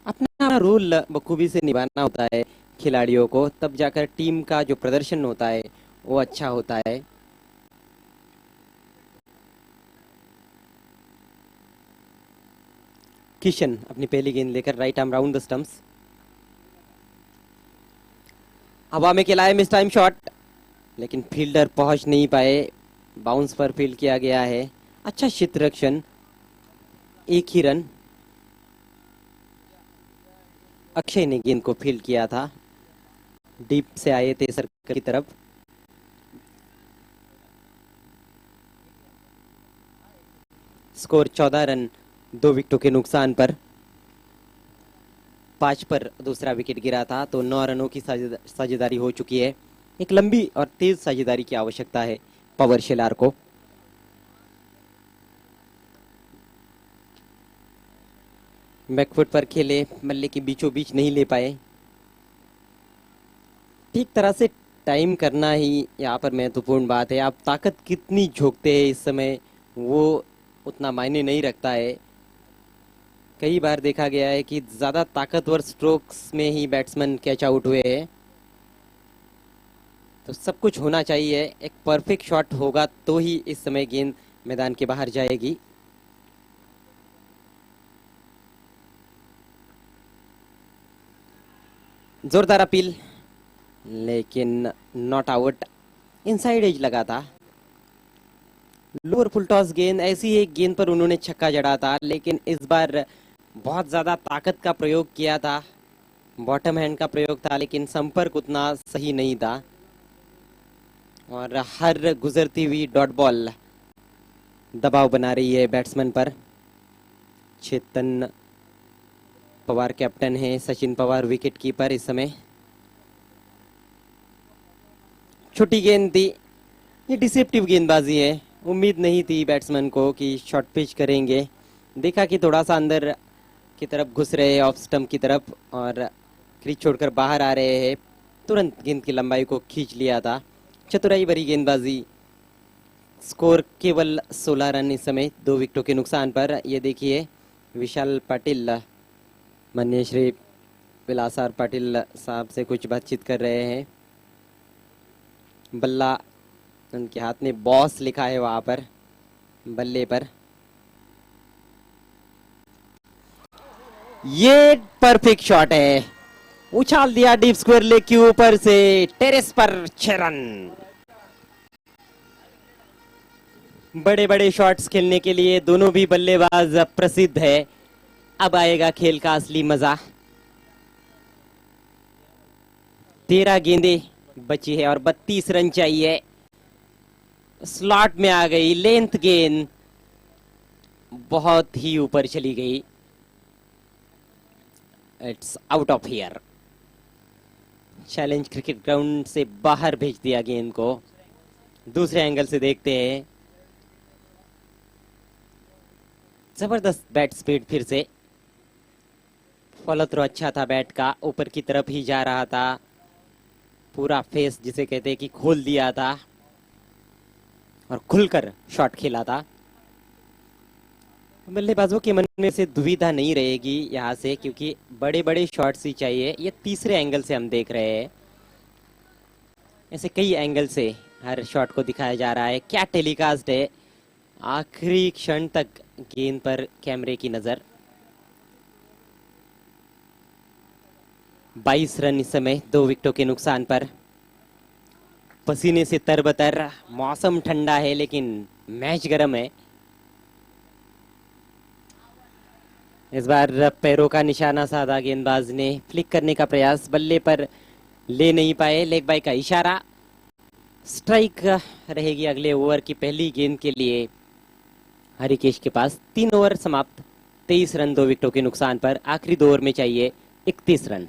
अपना रोल बखूबी से निभाना होता है खिलाड़ियों को, तब जाकर टीम का जो प्रदर्शन होता है वो अच्छा होता है. किशन अपनी पहली गेंद लेकर right arm round the stumps. हवा में खेला है मिस टाइम शॉट, लेकिन फील्डर पहुंच नहीं पाए. बाउंस पर फील्ड किया गया है. अच्छा क्षेत्ररक्षण. एक ही रन. अक्षय ने गेंद को फील्ड किया था. डीप से आए थे सर्कल की तरफ. स्कोर 14 रन 2 विकेटों के नुकसान पर. 5 पर दूसरा विकेट गिरा था तो 9 रनों की साझेदारी हो चुकी है. एक लंबी और तेज साझेदारी की आवश्यकता है पवर शेलार को. बैकफुट पर खेले, मल्ले के बीचों बीच नहीं ले पाए. ठीक तरह से टाइम करना ही यहाँ पर महत्वपूर्ण बात है. आप ताकत कितनी झोंकते हैं इस समय वो उतना मायने नहीं रखता है. कई बार देखा गया है कि ज्यादा ताकतवर स्ट्रोक्स में ही बैट्समैन कैच आउट हुए हैं. तो सब कुछ होना चाहिए. एक परफेक्ट शॉट होगा तो ही इस समय गेंद मैदान के बाहर जाएगी. जोरदार अपील, लेकिन नॉट आउट. इनसाइड एज लगा था. लोअर फुल टॉस गेंद. ऐसी एक गेंद पर उन्होंने छक्का जड़ा था, लेकिन इस बार बहुत ज्यादा ताकत का प्रयोग किया था. बॉटम हैंड का प्रयोग था, लेकिन संपर्क उतना सही नहीं था और हर गुजरती हुई डॉट बॉल दबाव बना रही है बैट्समैन पर. चेतन पवार कैप्टन है, सचिन पवार विकेट कीपर इस समय. छोटी गेंद थी. ये डिसेप्टिव गेंदबाजी है. उम्मीद नहीं थी बैट्समैन को कि शॉर्ट पिच करेंगे. देखा कि थोड़ा सा अंदर की तरफ घुस रहे हैं ऑफ स्टंप की तरफ और क्रीज छोड़कर बाहर आ रहे हैं. तुरंत गेंद की लंबाई को खींच लिया था. चतुराई भरी गेंदबाजी. स्कोर केवल 16 रन इस समय 2 विकेटों के नुकसान पर. ये देखिए विशाल पाटिल माननीय श्री विलासार पाटिल साहब से कुछ बातचीत कर रहे हैं. बल्ला उनके हाथ में बॉस लिखा है वहां पर बल्ले पर। ये परफेक्ट शॉट है, उछाल दिया डीप स्क्वायर लेग के ऊपर से टेरेस पर 6 रन। बड़े बड़े शॉट्स खेलने के लिए दोनों भी बल्लेबाज प्रसिद्ध है। अब आएगा खेल का असली मजा। 13 गेंदें बची है और 32 रन चाहिए। स्लॉट में आ गई लेंथ गेंद, बहुत ही ऊपर चली गई। It's out of here. Challenge cricket ground से बाहर भेज दिया गेंद को। दूसरे एंगल से देखते हैं। जबरदस्त बैट स्पीड, फिर से फॉलो थ्रो अच्छा था बैट का, ऊपर की तरफ ही जा रहा था। पूरा फेस जिसे कहते हैं कि खोल दिया था और खुलकर शॉट खेला था। बल्लेबाजों के मन में से दुविधा नहीं रहेगी यहां से, क्योंकि बड़े बड़े शॉट्स ही चाहिए। ये तीसरे एंगल से हम देख रहे हैं। ऐसे कई एंगल से हर शॉट को दिखाया जा रहा है। क्या टेलीकास्ट है, आखिरी क्षण तक गेंद पर कैमरे की नजर। 22 रन इस समय 2 विकेटों के नुकसान पर। पसीने से तरबतर, मौसम ठंडा है लेकिन मैच गर्म है। इस बार पैरों का निशाना साधा गेंदबाज ने, फ्लिक करने का प्रयास, बल्ले पर ले नहीं पाए। लेग बाय का इशारा, स्ट्राइक रहेगी अगले ओवर की पहली गेंद के लिए हरिकेश के पास। 3 ओवर समाप्त, 23 रन 2 विकेटों के नुकसान पर। आखिरी 2 ओवर में चाहिए 31 रन।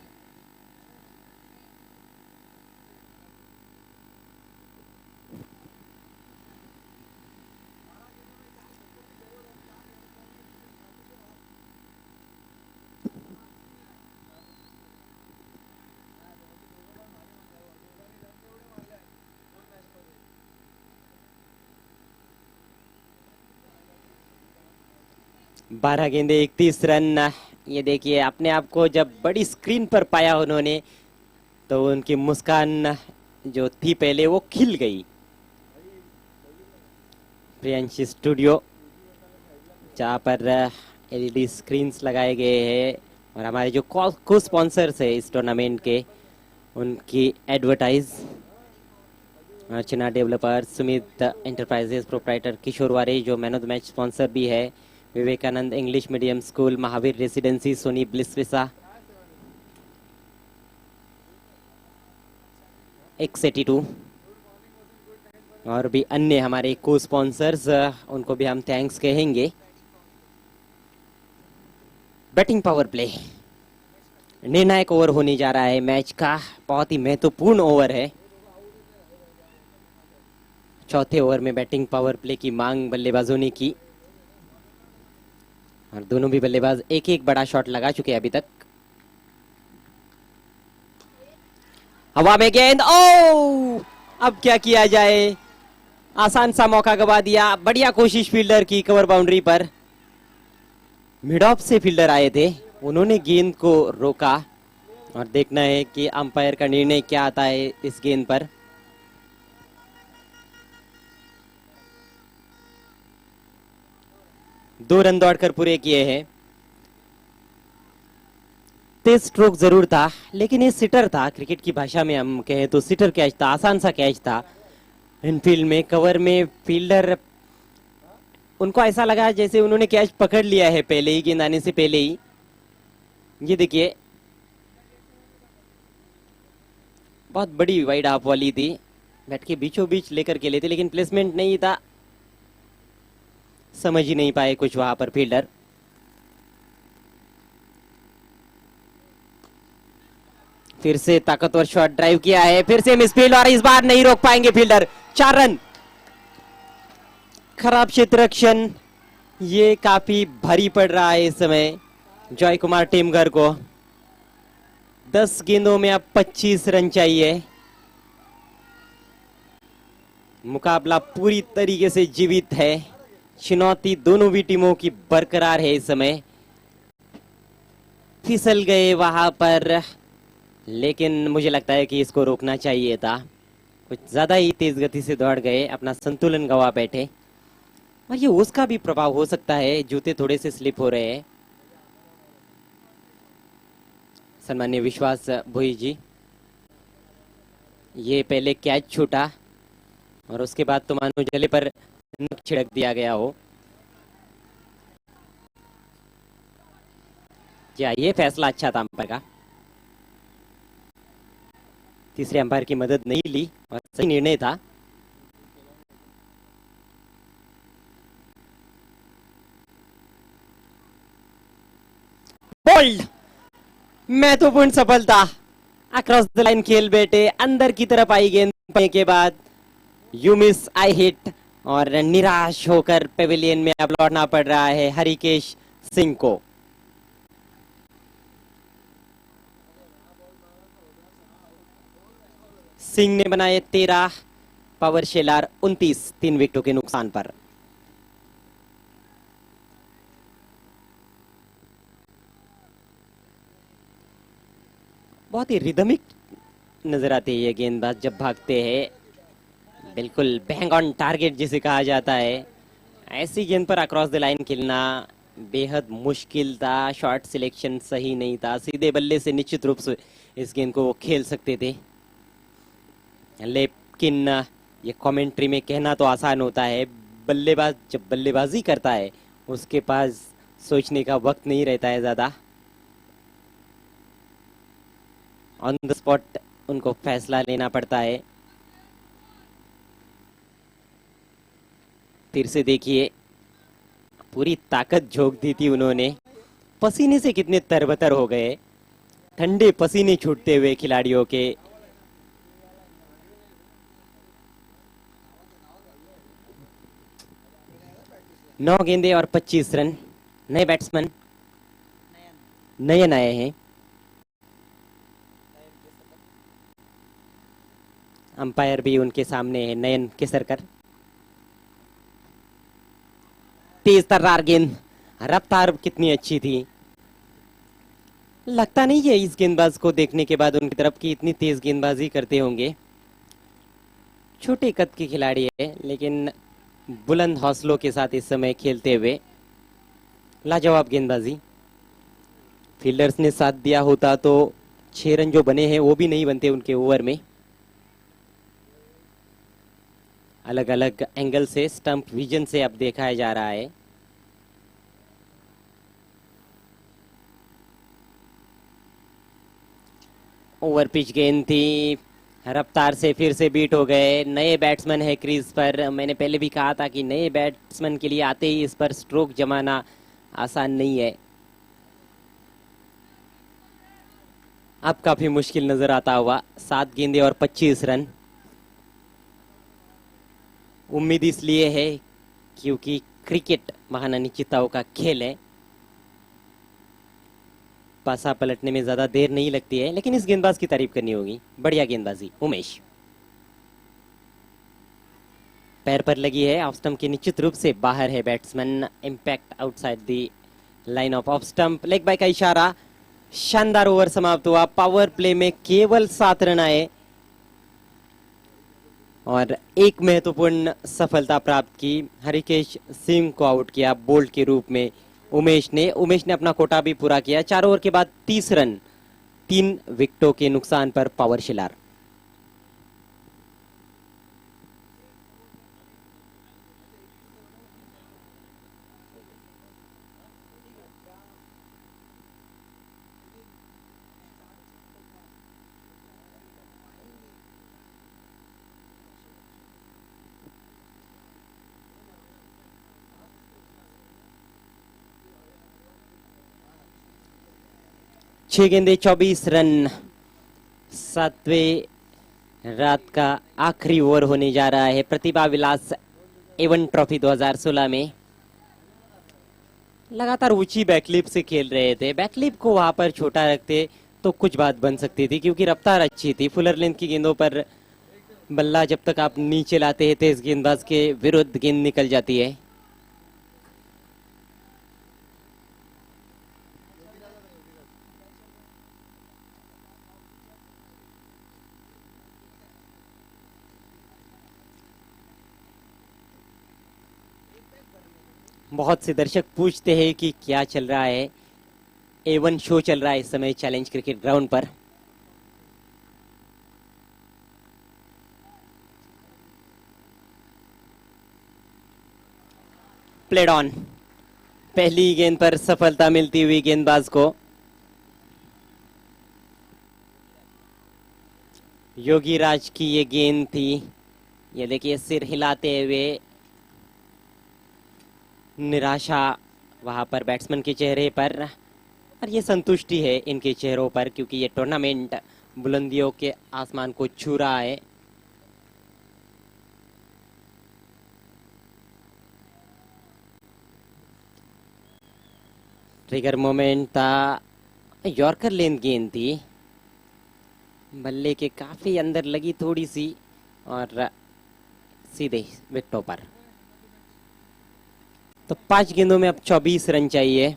बारह गेंदे 31 रन। ये देखिए, अपने आप को जब बड़ी स्क्रीन पर पाया उन्होंने तो उनकी मुस्कान जो थी पहले वो खिल गई। प्रियांशी स्टूडियो, जहाँ पर एलईडी स्क्रीन्स लगाए गए हैं और हमारे जो को स्पॉन्सर्स है इस टूर्नामेंट के, उनकी advertise. Archana developer, Sumit enterprises proprietor Kishore Ware जो man of the match sponsor भी है, Vivekananda English medium school, Mahavir residency, सोनी ब्लिसविसा, X82 और भी अन्य हमारे को स्पॉन्सर्स, उनको भी हम थैंक्स कहेंगे। बैटिंग पावर प्ले, निर्णायक ओवर होने जा रहा है मैच का, बहुत ही महत्वपूर्ण ओवर है। चौथे ओवर में बैटिंग पावर प्ले की मांग बल्लेबाजों ने की और दोनों भी बल्लेबाज एक एक बड़ा शॉट लगा चुके हैं अभी तक। हवा में गेंद, ओ अब क्या किया जाए, आसान सा मौका गवा दिया। बढ़िया कोशिश फील्डर की कवर बाउंड्री पर। मिड ऑफ से फील्डर आए थे, उन्होंने गेंद को रोका और देखना है कि अंपायर का निर्णय क्या आता है इस गेंद पर। दो रन दौड़कर पूरे किए हैं। तेज स्ट्रोक जरूर था लेकिन ये सिटर था, क्रिकेट की भाषा में हम कहें तो सिटर कैच था, आसान सा कैच था। इनफील्ड में कवर में फील्डर, उनको ऐसा लगा जैसे उन्होंने कैच पकड़ लिया है पहले ही, गेंद आने से पहले ही। ये देखिए, बहुत बड़ी वाइड हाफ वाली थी, बैट के बीचों बीच लेकर के लेते, लेकिन प्लेसमेंट नहीं था, समझ ही नहीं पाए कुछ वहां पर फील्डर। फिर से ताकतवर शॉट ड्राइव किया है, फिर से मिसफील्ड और इस बार नहीं रोक पाएंगे फील्डर। 4 रन। खराब क्षेत्र रक्षण, ये काफी भारी पड़ रहा है इस समय जॉय कुमार टेमघर को। 10 गेंदों में अब 25 रन चाहिए। मुकाबला पूरी तरीके से जीवित है, चुनौती दोनों भी टीमों की बरकरार है इस समय। फिसल गए वहां पर, लेकिन मुझे लगता है कि इसको रोकना चाहिए था। कुछ ज्यादा ही तेज गति से दौड़ गए, अपना संतुलन गवा बैठे। और ये उसका भी प्रभाव हो सकता है, जूते थोड़े से स्लिप हो रहे हैं। सम्मान्य विश्वास भोई जी, ये पहले कैच छूटा और उसके बाद तो मानो जले पर नमक छिड़क दिया गया हो। जी हाँ, ये फैसला अच्छा था अंपायर का। तीसरे अंपायर की मदद नहीं ली और सही निर्णय था। बोल्ड, महत्वपूर्ण सफलता, अक्रॉस द लाइन खेल बैठे, अंदर की तरफ आई गेंद पाने के बाद यू मिस आई हिट और निराश होकर पेविलियन में अब लौटना पड़ रहा है हरिकेश सिंह को। सिंह ने बनाए 13, पावर शेलार 29, 3 विकेटों के नुकसान पर। बहुत ही रिदमिक नजर आती है ये गेंदबाज जब भागते हैं, बिल्कुल बैंग ऑन टारगेट जिसे कहा जाता है। ऐसी गेंद पर अक्रॉस द लाइन खेलना बेहद मुश्किल था, शॉट सिलेक्शन सही नहीं था। सीधे बल्ले से निश्चित रूप से इस गेंद को वो खेल सकते थे, लेकिन ये कमेंट्री में कहना तो आसान होता है, बल्लेबाज जब बल्लेबाजी करता है उसके पास सोचने का वक्त नहीं रहता है ज्यादा। ऑन द स्पॉट उनको फैसला लेना पड़ता है। फिर से देखिए, पूरी ताकत झोंक दी थी उन्होंने, पसीने से कितने तरबतर हो गए, ठंडे पसीने छूटते हुए खिलाड़ियों के। नौ गेंदे और 25 रन। नए बैट्समैन नयन आए हैं। अंपायर भी उनके सामने है, नयन केसरकर। तेज तर्रार गेंद, रफ्तार कितनी अच्छी थी। लगता नहीं है इस गेंदबाज को देखने के बाद उनकी तरफ की इतनी तेज गेंदबाजी करते होंगे। छोटे कद के खिलाड़ी है लेकिन बुलंद हौसलों के साथ इस समय खेलते हुए, लाजवाब गेंदबाजी। फील्डर्स ने साथ दिया होता तो 6 रन जो बने हैं वो भी नहीं बनते उनके ओवर में। अलग अलग एंगल से, स्टंप विजन से अब देखा जा रहा है। ओवर पिच गेंद थी, रफ्तार से फिर से बीट हो गए। नए बैट्समैन है क्रीज पर, मैंने पहले भी कहा था कि नए बैट्समैन के लिए आते ही इस पर स्ट्रोक जमाना आसान नहीं है। अब काफी मुश्किल नजर आता हुआ। 7 गेंदे और 25 रन। उम्मीद इसलिए है क्योंकि क्रिकेट महान अनिश्चितताओं का खेल है, पासा पलटने में ज्यादा देर नहीं लगती है, लेकिन इस गेंदबाज की तारीफ करनी होगी, बढ़िया गेंदबाजी उमेश। पैर पर लगी है, ऑफ स्टंप के निश्चित रूप से बाहर है batsman, impact outside the line of stump. Leg bye का इशारा। शानदार ओवर समाप्त हुआ, पावर प्ले में केवल 7 रन आए और एक महत्वपूर्ण सफलता प्राप्त की। हरिकेश सिंह को आउट किया बोल्ट के रूप में उमेश ने अपना कोटा भी पूरा किया। 4 ओवर के बाद 30 रन, 3 विकेटों के नुकसान पर पावर शिलार। छह गेंदे 24 रन। 7वें रात का आखिरी ओवर होने जा रहा है प्रतिभा विलास एवन ट्रॉफी 2016 में। लगातार ऊंची बैकलिप से खेल रहे थे, बैकलिप को वहां पर छोटा रखते तो कुछ बात बन सकती थी क्योंकि रफ्तार अच्छी थी। फुलर लेंथ की गेंदों पर बल्ला जब तक आप नीचे लाते हैं तेज गेंदबाज के विरुद्ध गेंद निकल जाती है। बहुत से दर्शक पूछते हैं कि क्या चल रहा है। A1 शो चल रहा है इस समय चैलेंज क्रिकेट ग्राउंड पर। Played on. पहली गेंद पर सफलता मिलती हुई गेंदबाज को। योगीराज की ये गेंद थी। ये देखिए सिर हिलाते हुए निराशा वहां पर बैट्समैन के चेहरे पर, और ये संतुष्टि है इनके चेहरों पर, क्योंकि ये टूर्नामेंट बुलंदियों के आसमान को छू रहा है। ट्रिगर मोमेंट था। यॉर्कर लेंथ गेंद थी, बल्ले के काफी अंदर लगी थोड़ी सी और सीधे विकेटों पर। तो 5 गेंदों में अब 24 रन चाहिए।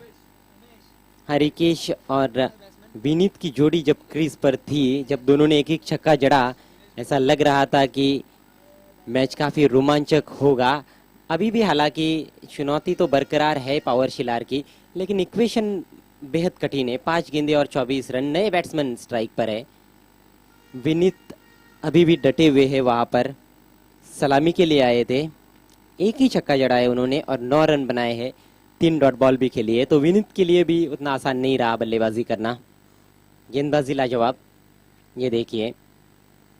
हरिकेश और विनीत की जोड़ी जब क्रीज पर थी, जब दोनों ने एक एक छक्का जड़ा, ऐसा लग रहा था कि मैच काफी रोमांचक होगा। अभी भी हालांकि चुनौती तो बरकरार है पावर शिलार की, लेकिन इक्वेशन बेहद कठिन है। 5 गेंदे और 24 रन। नए बैट्समैन स्ट्राइक पर है। विनीत अभी भी डटे हुए हैं वहां पर, सलामी के लिए आए थे। एक ही छक्का जड़ा है उन्होंने और 9 रन बनाए हैं। 3 डॉट बॉल भी खेली है, तो विनीत के लिए भी उतना आसान नहीं रहा बल्लेबाजी करना। गेंदबाजी लाजवाब। ये देखिए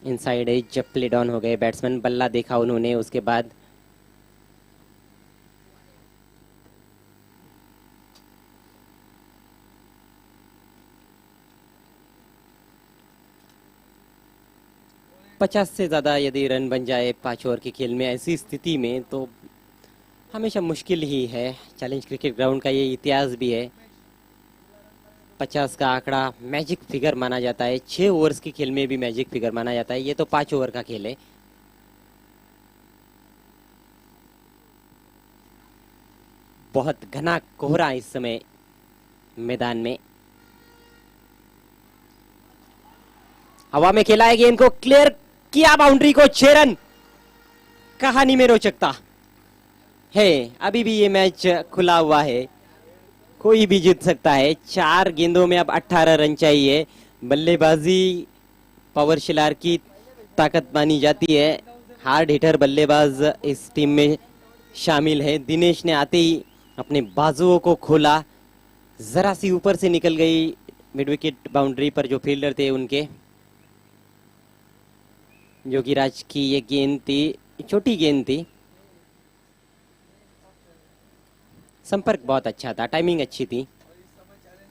इनसाइड एज जब प्ले डाउन हो गए बैट्समैन, बल्ला देखा उन्होंने, उसके बाद पचास से ज्यादा यदि रन बन जाए 5 ओवर के खेल में, ऐसी स्थिति में तो हमेशा मुश्किल ही है। चैलेंज क्रिकेट ग्राउंड का ये इतिहास भी है। 50 का आंकड़ा मैजिक फिगर माना जाता है। 6 ओवर्स के खेल में भी मैजिक फिगर माना जाता है। ये तो 5 ओवर का खेल है। बहुत घना कोहरा इस समय मैदान में। हवा में खेला है, गेंद को क्लियर किया, बाउंड्री को 6 रन। कहानी में रोचकता है। अभी भी ये मैच खुला हुआ है, कोई भी जीत सकता है। 4 गेंदों में अब 18 रन चाहिए। बल्लेबाजी पावर शिलार की ताकत मानी जाती है। हार्ड हिटर बल्लेबाज इस टीम में शामिल है। दिनेश ने आते ही अपने बाजुओं को खोला, जरा सी ऊपर से निकल गई मिड विकेट बाउंड्री पर जो फील्डर थे उनके। योगीराज की ये गेंद थी, छोटी गेंद थी। संपर्क बहुत अच्छा था, टाइमिंग अच्छी थी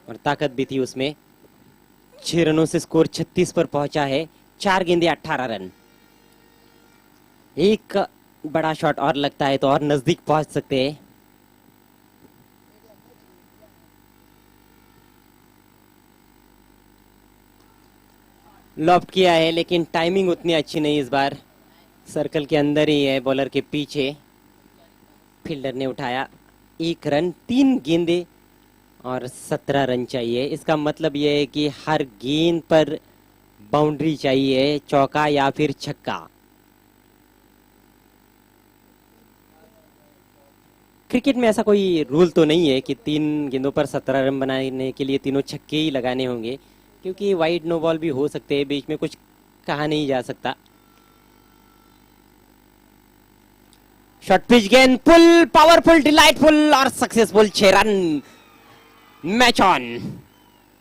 और ताकत भी थी उसमें। 6 रनों से स्कोर 36 पर पहुंचा है। 4 गेंदे 18 रन। एक बड़ा शॉट और लगता है तो और नजदीक पहुंच सकते हैं। लॉफ्ट किया है लेकिन टाइमिंग उतनी अच्छी नहीं इस बार। सर्कल के अंदर ही है, बॉलर के पीछे। फील्डर ने उठाया 1 रन। 3 गेंदे और 17 रन चाहिए। इसका मतलब यह है कि हर गेंद पर बाउंड्री चाहिए, चौका या फिर छक्का। क्रिकेट में ऐसा कोई रूल तो नहीं है कि 3 गेंदों पर 17 रन बनाने के लिए तीनों छक्के ही लगाने होंगे, क्योंकि वाइड नो बॉल भी हो सकते हैं, बीच में कुछ कहा नहीं जा सकता। शॉर्ट पिच गेंद, पुल, पावरफुल, डिलाइटफुल और सक्सेसफुल। 6 रन। Match on.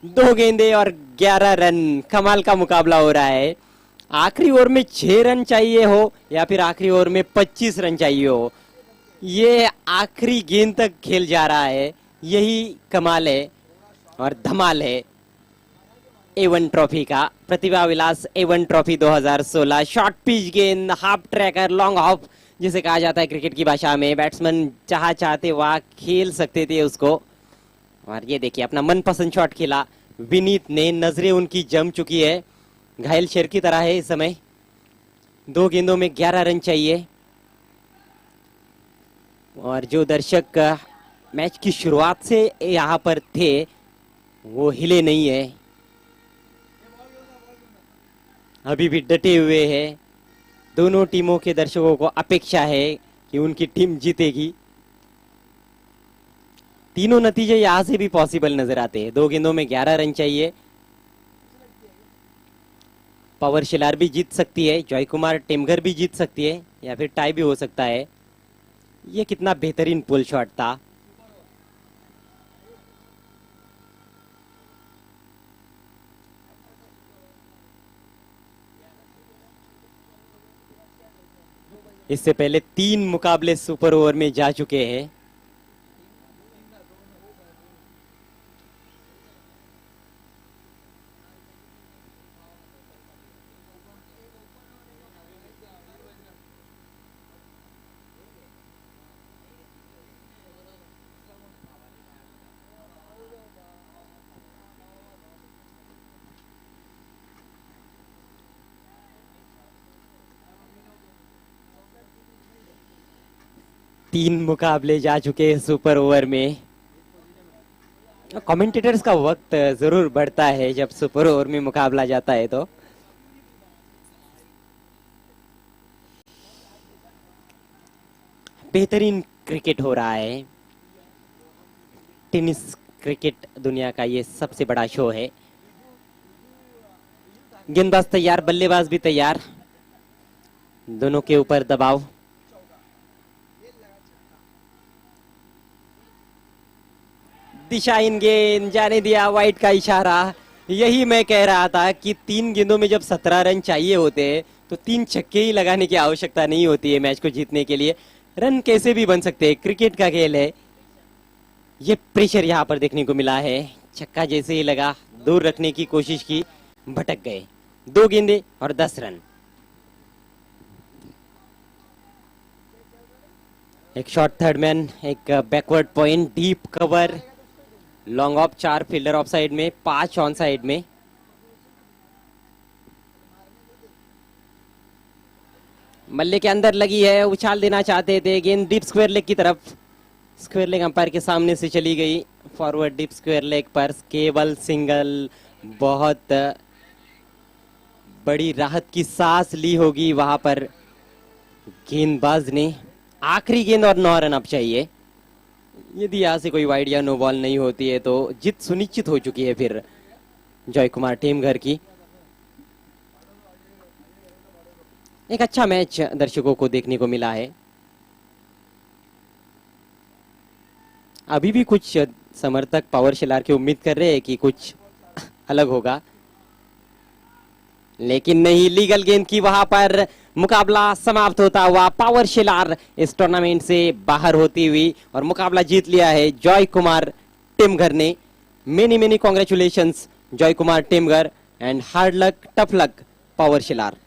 2 गेंदे और 11 रन। कमाल का मुकाबला हो रहा है। आखिरी ओवर में 6 रन चाहिए हो या फिर आखिरी ओवर में 25 रन चाहिए हो, ये आखिरी गेंद तक खेल जा रहा है। यही कमाल है और धमाल है A1 ट्रॉफी का। प्रतिभा विलास A1 ट्रॉफी 2016। शॉर्ट पिच गेंद, हाफ ट्रैकर, लॉन्ग ऑफ जिसे कहा जाता है क्रिकेट की भाषा में। बैट्समैन जहां चाहते वहां खेल सकते थे उसको, और ये देखिए अपना मनपसंद शॉट खेला विनीत ने। नजरें उनकी जम चुकी है, घायल शेर की तरह है इस समय। 2 गेंदों में 11 रन चाहिए और जो दर्शक मैच की शुरुआत से यहाँ पर थे वो हिले नहीं है, अभी भी डटे हुए हैं। दोनों टीमों के दर्शकों को अपेक्षा है कि उनकी टीम जीतेगी। तीनों नतीजे यहां से भी पॉसिबल नजर आते हैं। 2 गेंदों में 11 रन चाहिए। पावर शिलार भी जीत सकती है, जॉय कुमार टेमघर भी जीत सकती है, या फिर टाई भी हो सकता है। ये कितना बेहतरीन पुल शॉट था। इससे पहले 3 मुकाबले सुपर ओवर में जा चुके हैं। तीन मुकाबले जा चुके हैं सुपर ओवर में। कमेंटेटर्स का वक्त जरूर बढ़ता है जब सुपर ओवर में मुकाबला जाता है तो। बेहतरीन क्रिकेट हो रहा है। टेनिस क्रिकेट दुनिया का ये सबसे बड़ा शो है। गेंदबाज तैयार, बल्लेबाज भी तैयार, दोनों के ऊपर दबाव। दिशाहीन गेंद, जाने दिया, वाइट का इशारा। यही मैं कह रहा था कि 3 गेंदों में जब 17 रन चाहिए होते हैं तो 3 छक्के ही लगाने की आवश्यकता नहीं होती है मैच को जीतने के लिए। रन कैसे भी बन सकते हैं, क्रिकेट का खेल है। ये प्रेशर यहां पर देखने को मिला है। छक्का जैसे ही लगा, दूर रखने की कोशिश की, भटक गए। 2 गेंदे और 10 रन। एक शॉट थर्ड मैन, एक backward point, deep cover, long off 4, fielder of side में, 5 ऑन साइड में। मल्ले के अंदर लगी है, उछाल देना चाहते थे, गेंद डीप स्क्वायर लेग की तरफ। स्क्वायर लेग अंपायर के सामने से चली गई। फॉरवर्ड डीप स्क्वायर लेग पर केवल सिंगल। बहुत बड़ी राहत की सांस ली होगी वहां पर गेंदबाज ने। आखिरी गेंद और 9 रन अब चाहिए। यदि यहां से कोई वाइड या नो बॉल नहीं होती है तो जीत सुनिश्चित हो चुकी है फिर जॉय कुमार टेमघर की। एक अच्छा मैच दर्शकों को देखने को मिला है। अभी भी कुछ समर्थक पावर शिलार की उम्मीद कर रहे हैं कि कुछ अलग होगा, लेकिन नहीं। लीगल गेंद की वहां पर मुकाबला समाप्त होता हुआ पावर शिलार इस टूर्नामेंट से बाहर होती हुई और मुकाबला जीत लिया है जॉय कुमार टेमघर ने। Many many congratulations Joy Kumar Temghar and hard luck, tough luck Pawar Shilar.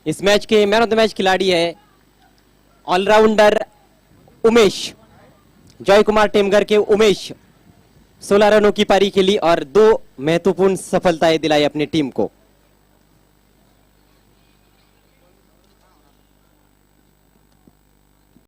इस मैच के मैन ऑफ द मैच खिलाड़ी है ऑलराउंडर उमेश। जॉय कुमार टेमघर के उमेश 16 रनों की पारी खेली और 2 महत्वपूर्ण सफलताएं दिलाई अपनी टीम को।